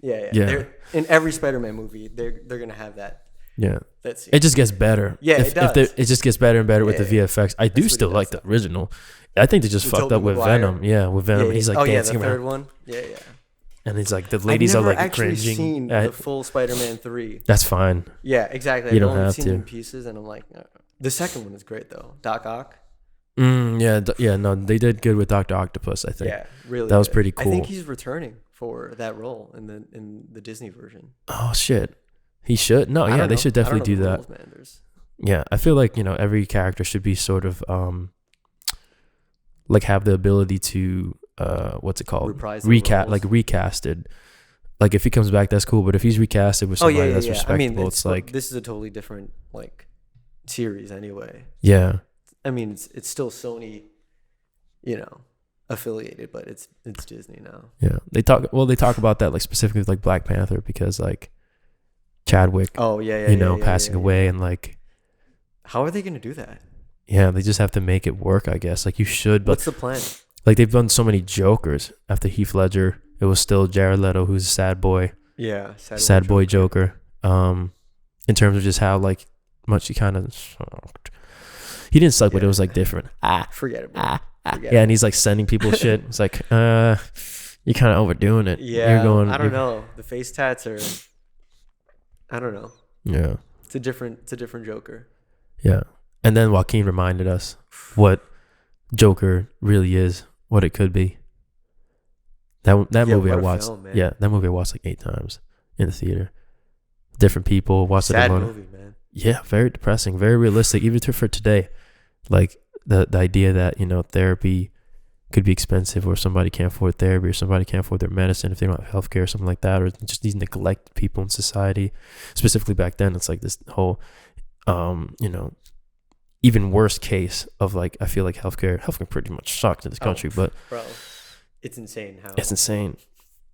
yeah. In every Spider-Man movie, they're gonna have that. Yeah, it just gets better. Yeah, it does. It just gets better and better with the VFX. I do still like the original. I think they just fucked up with Venom. Yeah, with Venom, he's like dancing the around. third one. Yeah. And it's like the ladies are like cringing. I've seen the full Spider-Man 3. That's fine. Yeah, exactly. You don't have to. In pieces, and I'm like, the second one is great though. Doc Ock. No, they did good with Dr. Octopus. I think. Yeah, really. That was pretty cool. I think he's returning for that role in the Disney version. Oh shit. He should. No, yeah, they should definitely do that. Yeah, I feel like, every character should be sort of like have the ability to what's it called? Recasted. Like if he comes back, that's cool. But if he's recasted with somebody that's respectable, I mean, it's like this is a totally different like series anyway. Yeah. I mean, it's still Sony, affiliated, but it's Disney now. Yeah, they talk about that like specifically with like Black Panther because like Chadwick, passing away and like, how are they going to do that? Yeah, they just have to make it work, I guess. Like you should, but what's the plan? Like they've done so many Jokers after Heath Ledger. It was still Jared Leto, who's a sad boy. Yeah, sad boy Joker. In terms of just how like much he kind of sucked. He didn't suck, but it was like different. Forget it, bro. And he's like sending people shit. It's like, you're kind of overdoing it. Yeah, you're going. I don't know. The face tats are. I don't know. Yeah. It's a different Joker. Yeah. And then Joaquin reminded us what Joker really is, what it could be. That movie I watched. That movie I watched like 8 times in the theater. Different people watched it alone. Sad movie, man. Yeah, very depressing, very realistic, even for today. Like the idea that, therapy could be expensive, or somebody can't afford therapy, or somebody can't afford their medicine if they don't have healthcare or something like that, or just these neglected people in society. Specifically back then, it's like this whole, even worse case of like, I feel like healthcare pretty much sucked in this country, but bro, it's insane it's insane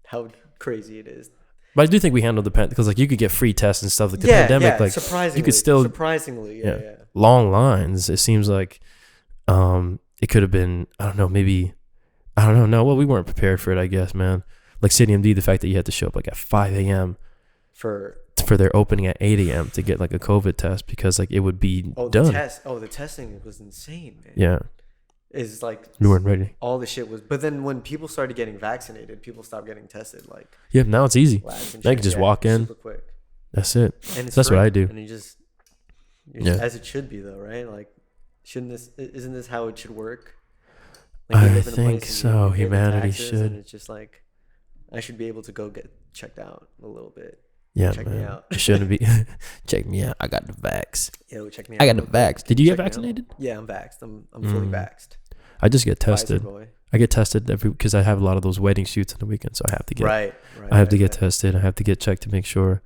how crazy it is. But I do think we handled the because like you could get free tests and stuff like the pandemic. Like surprisingly, you could still surprisingly, long lines. It seems like it could have been, I don't know, maybe, I don't know. No, well, we weren't prepared for it, I guess, man. Like City MD, the fact that you had to show up like at 5 a.m. for their opening at 8 a.m. to get like a COVID test because like it would be done. The testing was insane, man. Yeah. Is like we weren't ready. All the shit was, but then when people started getting vaccinated, people stopped getting tested. Like now it's easy. They can just walk in. Super quick. That's it. And that's what I do. And as it should be though, right? Like, isn't this how it should work? Like, I think so. Humanity should. And it's just like, I should be able to go get checked out a little bit. Yeah, check me out. It shouldn't be. Check me out. I got the vax. Yo, check me out. I got the vax. Did you get vaccinated? Yeah, I'm vaxxed. I'm fully vaxxed. I just get tested. Boy. I get tested because I have a lot of those wedding shoots on the weekend, so I have to get. Right. I have to get tested. I have to get checked to make sure,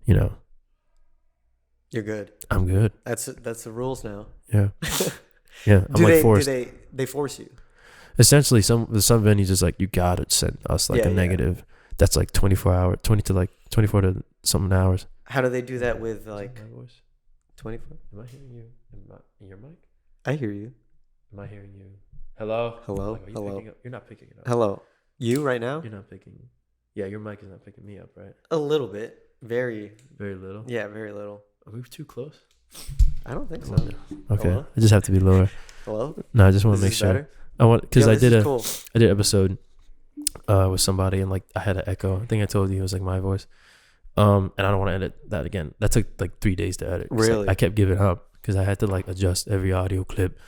you're good. I'm good. That's the rules now. Yeah. Yeah. I'm forced. Do they force you? Essentially, some venues is like you gotta send us like a negative. That's like 24 to something hours. How do they do that with like 24? Am I hearing you in your mic? I hear you. Am I hearing you? Hello? Hello? Like, Hello? You're not picking it up. Hello? You right now? You're not picking. Yeah, your mic is not picking me up, right? A little bit. Very little? Yeah, very little. Are we too close? I don't think so. Okay. Hello? I just have to be lower. Hello? No, I just want to make sure. Better? I want, because I did cool. I did an episode with somebody and like I had an echo. I think I told you it was like my voice. And I don't want to edit that again. That took like 3 days to edit. Really? I kept giving up because I had to like adjust every audio clip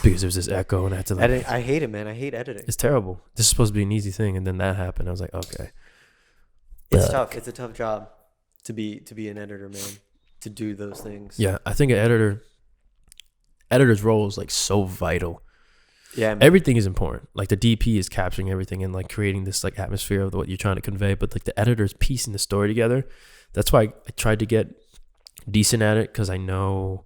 because there was this echo and I had to like. I hate it, man. I hate editing. It's terrible. This is supposed to be an easy thing, and then that happened. I was like, okay. It's tough. It's a tough job to be an editor, man. To do those things. Yeah, I think an editor's role is like so vital. Yeah, man. Everything is important. Like the DP is capturing everything and like creating this like atmosphere of what you're trying to convey, but like the editor is piecing the story together. That's why I tried to get decent at it, because I know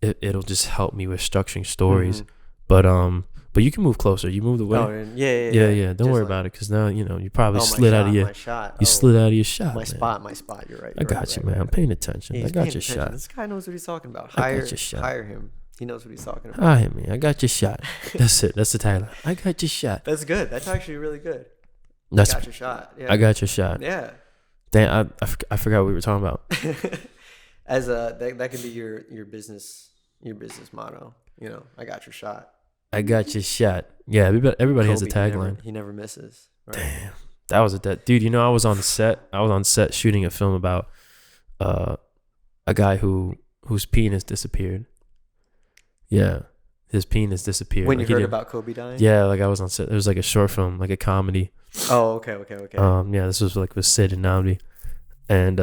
it'll just help me with structuring stories. Mm-hmm. But you can move closer. You moved away. Oh, yeah. Don't worry about it, because now you probably slid out of your shot. You slid out of your shot. My spot. You're right. I got you, man. I'm paying attention. I got your shot. This guy knows what he's talking about. I got your shot. Hire him. He knows what he's talking about. Hire me. I got your shot. That's it. That's the title. I got your shot. That's good. That's actually really good. I got your shot. Yeah. I got your shot. Yeah. Damn, I forgot what we were talking about. As that could be your business motto. I got your shot. I got your shot. Yeah, everybody has a tagline. He never misses. Right? Damn, that was dude. I was on set shooting a film about a guy whose penis disappeared. Yeah, his penis disappeared. When you heard about Kobe dying? Yeah, like I was on set. It was like a short film, like a comedy. Oh, okay. Yeah, this was like with Sid and Namdi, and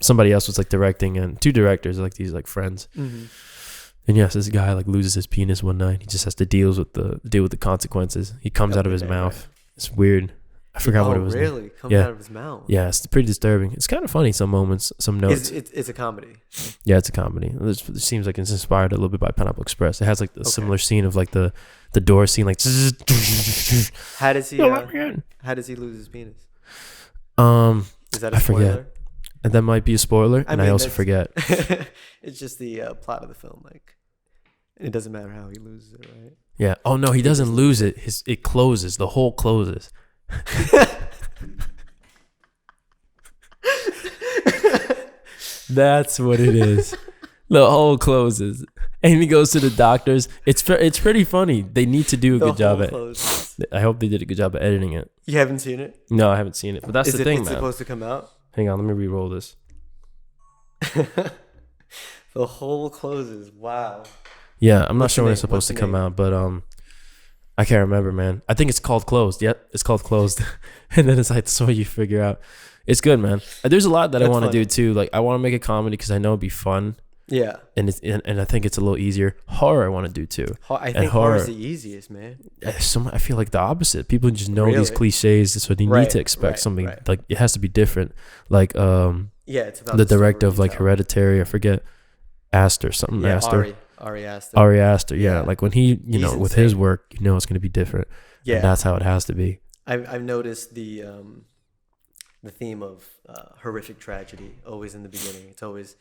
somebody else was like directing, and two directors, like these like friends. Mm-hmm. And yes, this guy like loses his penis one night. He just has to deal with the consequences. He comes out of his mouth. It's weird. I forgot what it was. Really? Comes out of his mouth? Yeah, it's pretty disturbing. It's kind of funny some moments, some notes. It's a comedy. Yeah, it's a comedy. It seems like it's inspired a little bit by Pineapple Express. It has like a similar scene of like the door scene, like. How does he lose his penis? Is that a spoiler? Forget. And that might be a spoiler, I also forget. It's just the plot of the film. Like, it doesn't matter how he loses it, right? Yeah. Oh no, he doesn't lose it. It closes. The hole closes. That's what it is. The hole closes, and he goes to the doctors. It's pretty funny. They need to do a good job at. I hope they did a good job at editing it. You haven't seen it? No, I haven't seen it. But that's the thing, it's man. Supposed to come out? Hang on, let me re-roll this. The hole closes. Wow. Yeah, I'm not sure when it's supposed to come out, but I can't remember, man. I think it's called Closed. Yep, it's called Closed. And then it's like, that's what you figure out. It's good, man. There's a lot that I want to do too. Like, I want to make a comedy because I know it'd be fun. Yeah. And I think it's a little easier. Horror I want to do too. I think horror is the easiest, man. I feel like the opposite. People just know these cliches, so they need to expect something. Right. Like, it has to be different. Like it's about the director of like Hereditary. I forget. Astor, something Astor. Ari Aster. Ari Aster, yeah. Like when he, with his work, it's going to be different. Yeah. And that's how it has to be. I've noticed the the theme of horrific tragedy always in the beginning. It's always,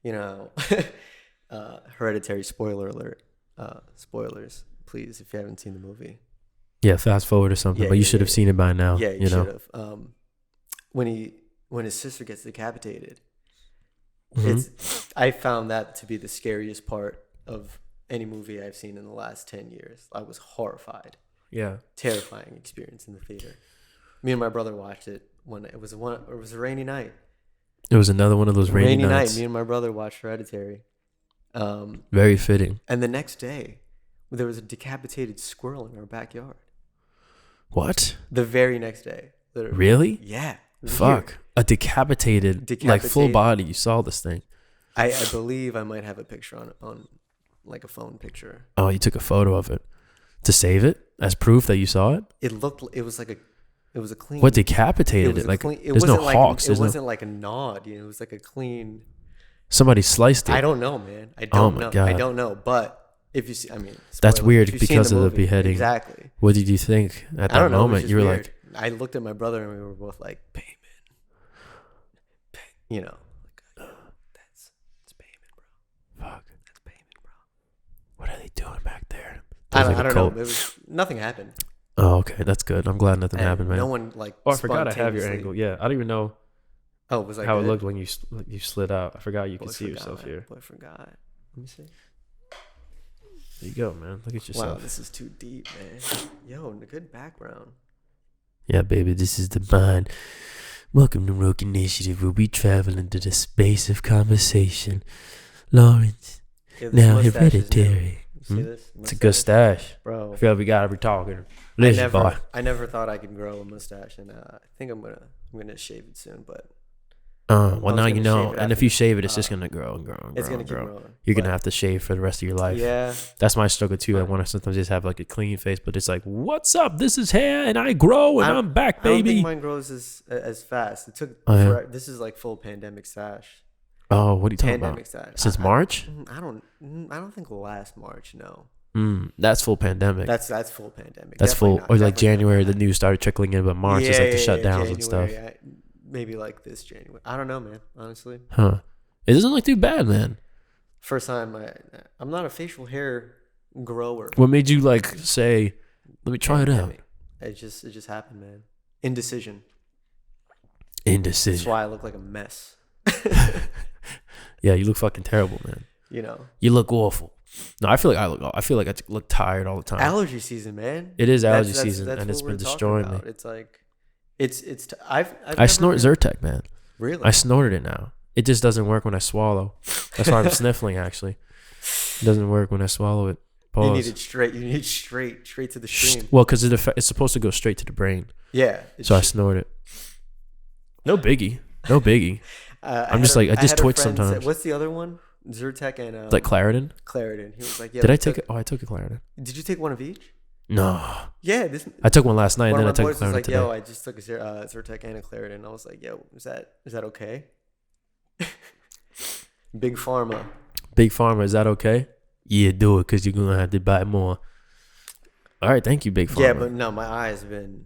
you know, Hereditary. Spoiler alert. Spoilers, please, if you haven't seen the movie. Yeah, fast forward or something, but you should have seen it by now. Yeah, you know? should have. When his sister gets decapitated, I found that to be the scariest part of any movie I've seen in the last 10 years. I was horrified. Yeah. Terrifying experience in the theater. Me and my brother watched it when it was a rainy night. It was another one of those rainy nights. Me and my brother watched Hereditary. Very fitting. And the next day, there was a decapitated squirrel in our backyard. What? The very next day. Literally. Really? Yeah. Fuck. Weird. A decapitated, like full body. You saw this thing. I believe I might have a picture on like a phone picture. Oh, you took a photo of it to save it as proof that you saw it? It was a clean. What decapitated it? Like there's no hawks. It wasn't like a nod. You know, it was like a clean. Somebody sliced it. I don't know, man. I don't know. God. I don't know. But if you see, I mean, that's weird because of the beheading. Exactly. What did you think at that moment? You were weird. like, I looked at my brother and we were both like, Payman. You know, like, that's Payman, bro. Fuck. That's Payman, bro. What are they doing back there? I don't know. It was nothing happened. Oh, okay, that's good. I'm glad nothing happened, man. No one like. Oh, I forgot I have your angle. Yeah, I don't even know. Oh, was that how good? it looked when you slid out? I forgot you could see yourself here. Boy, forgot. Let me see. There you go, man. Look at yourself. Wow, this is too deep, man. Yo, good background. Yeah, baby, this is the mind. Welcome to ROQ Initiative, where we travel into the space of conversation. Lawrence, now Hereditary. See this? It's a good stash, bro. I feel like we gotta be talking. Listen, boy. I never thought I could grow a mustache, and I think I'm gonna shave it soon. But well, now you know. And if you shave it, it's just gonna grow and grow and grow. It's gonna and keep grow. growing. You're gonna have to shave for the rest of your life. Yeah, that's my struggle too. I want to sometimes just have like a clean face, but it's like, what's up? This is hair, and I grow, and I'm back, baby. I don't think mine grows as fast. It took. This is like full pandemic stash. Oh, what are you talking about? Pandemic stash Since March? I don't think last March. No. That's full pandemic. That's full pandemic. That's definitely full, or like January, the news started trickling in, but March is like the shutdowns January, and stuff. Maybe like this January. I don't know, man. Honestly. Huh? It doesn't look too bad, man. First time I'm not a facial hair grower. What made you like say, let me try it out? It just happened, man. Indecision. Indecision. That's why I look like a mess. Yeah, you look fucking terrible, man. You know. You look awful. No, I feel like I look tired all the time. Allergy season, man. It is allergy season, and it's been destroying me. It's like, I snort Zyrtec, man. Really? I snorted it now. It just doesn't work when I swallow. That's why I'm sniffling. Actually, it doesn't work when I swallow it. Pause. You need it straight. You need it straight to the stream. Well, because it's supposed to go straight to the brain. Yeah. So I snort it. No biggie. No biggie. I'm just like I just twitch sometimes. What's the other one? Zyrtec and like Claritin. Claritin. He was like, yeah. Did I take it? Oh, I took a Claritin. Did you take one of each? No. Yeah, I took one last night, and then I took a Claritin like, today. Yo, I just took a Zyrtec and a Claritin. I was like, yo, is that okay? Big Pharma. Big Pharma, is that okay? Yeah, do it, because you're gonna have to buy more. All right, thank you, Big Pharma. Yeah, but no, my eyes have been.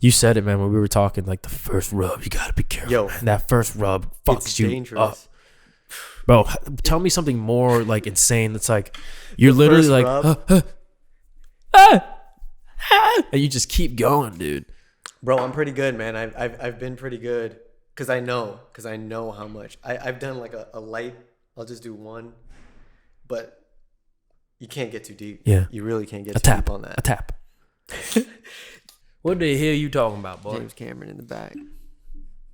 You said it, man, when we were talking. Like the first rub, you gotta be careful. Yo, man. That first rub fucks you dangerous. Up. Bro, tell me something more like insane. That's like you're the literally like, and you just keep going, dude. Bro, I'm pretty good, man. I've been pretty good because I know how much I've done. Like a light. I'll just do one, but you can't get too deep. Yeah, you really can't get too deep on that. A tap. What the hell are you talking about, boy? James Cameron in the back.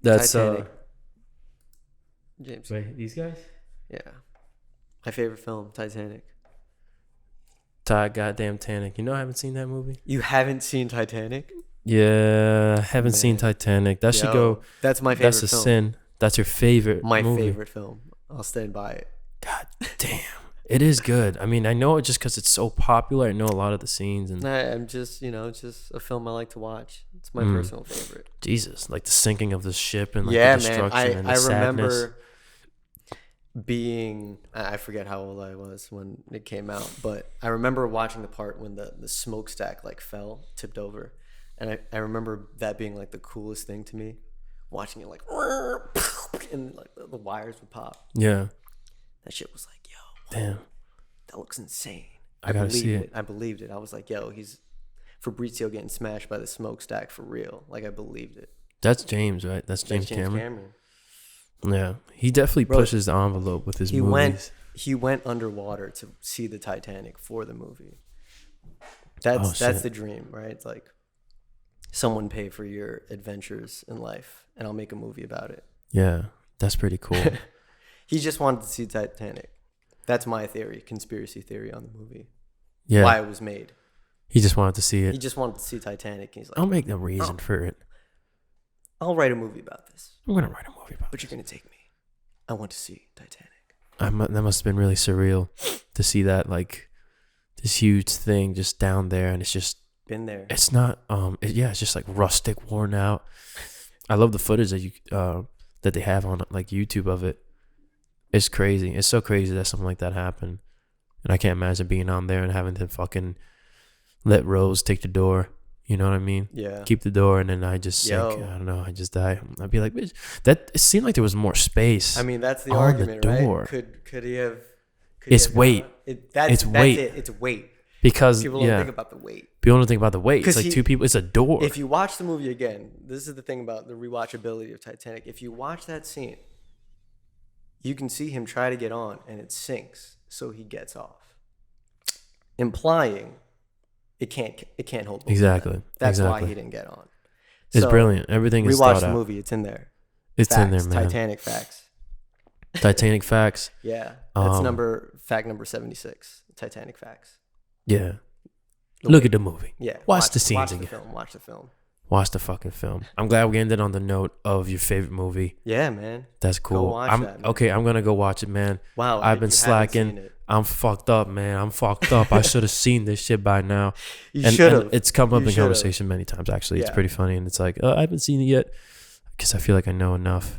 That's Titanic. James. Wait, these guys? Yeah. My favorite film, Titanic. Goddamn Titanic. You know I haven't seen that movie? You haven't seen Titanic? Yeah, I haven't seen Titanic. That should go. That's my favorite film. That's a sin. That's your favorite movie. Favorite film. I'll stand by it. God damn. It is good. I mean, I know it just because it's so popular. I know a lot of the scenes. And I'm just, it's just a film I like to watch. It's my personal favorite. Jesus, like the sinking of the ship and like the destruction and the sadness. I remember being, I forget how old I was when it came out, but I remember watching the part when the smokestack like tipped over. And I remember that being like the coolest thing to me. watching it like, and like the wires would pop. Yeah. That shit was like, yo, damn, that looks insane. I gotta see it. I believed it. I was like, yo, he's Fabrizio getting smashed by the smokestack for real. Like, I believed it. That's James, right? That's James Cameron. Yeah, he definitely pushes the envelope with his movies. He went underwater to see the Titanic for the movie. That's the dream, right? It's like, someone pay for your adventures in life, and I'll make a movie about it. Yeah, that's pretty cool. He just wanted to see Titanic. That's my theory, conspiracy theory on the movie. Yeah, why it was made. He just wanted to see it. He just wanted to see Titanic. And he's like, I'll make the reason for it. I'll write a movie about this. I'm gonna write a movie about. But you're gonna take me. I want to see Titanic. That must have been really surreal to see that, like, this huge thing just down there, and it's just been there. It's not. It's just like rustic, worn out. I love the footage that they have on like YouTube of it. It's crazy. It's so crazy that something like that happened, and I can't imagine being on there and having to fucking let Rose take the door. You know what I mean? Yeah. Keep the door, and then I just sink. I don't know. I just die. I'd be like, bitch, that. It seemed like there was more space. I mean, that's the on argument, the door. Right? Could he have? It's weight. It's weight. It's weight. Because people don't think about the weight. People don't think about the weight. It's like two people. It's a door. If you watch the movie again, this is the thing about the rewatchability of Titanic. If you watch that scene, you can see him try to get on, and it sinks, so he gets off, implying it can't hold. Exactly. That's why he didn't get on. It's brilliant. Everything is thought out. Rewatch the movie. It's in there. It's in there, man. Titanic facts. Titanic facts. Yeah, that's fact number 76. Titanic facts. Yeah. Look at the movie. Yeah. Watch the scenes again. Watch the film. Watch the fucking film. I'm glad we ended on the note of your favorite movie. Yeah, man. That's cool. Go watch that, man. Okay, I'm gonna go watch it, man. Wow. I've been slacking. I'm fucked up, man. I'm fucked up. I should have seen this shit by now. You should have. It's come up in conversation many times, actually. It's pretty funny. And it's like, I haven't seen it yet because I feel like I know enough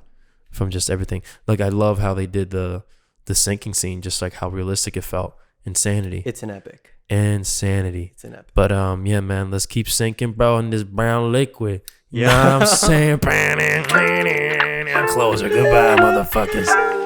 from just everything. Like, I love how they did the sinking scene, just like how realistic it felt. Insanity. It's an epic. Insanity. It's an epic. But yeah, man, let's keep sinking, bro, in this brown liquid. You know what I'm saying? Closer. Goodbye, motherfuckers.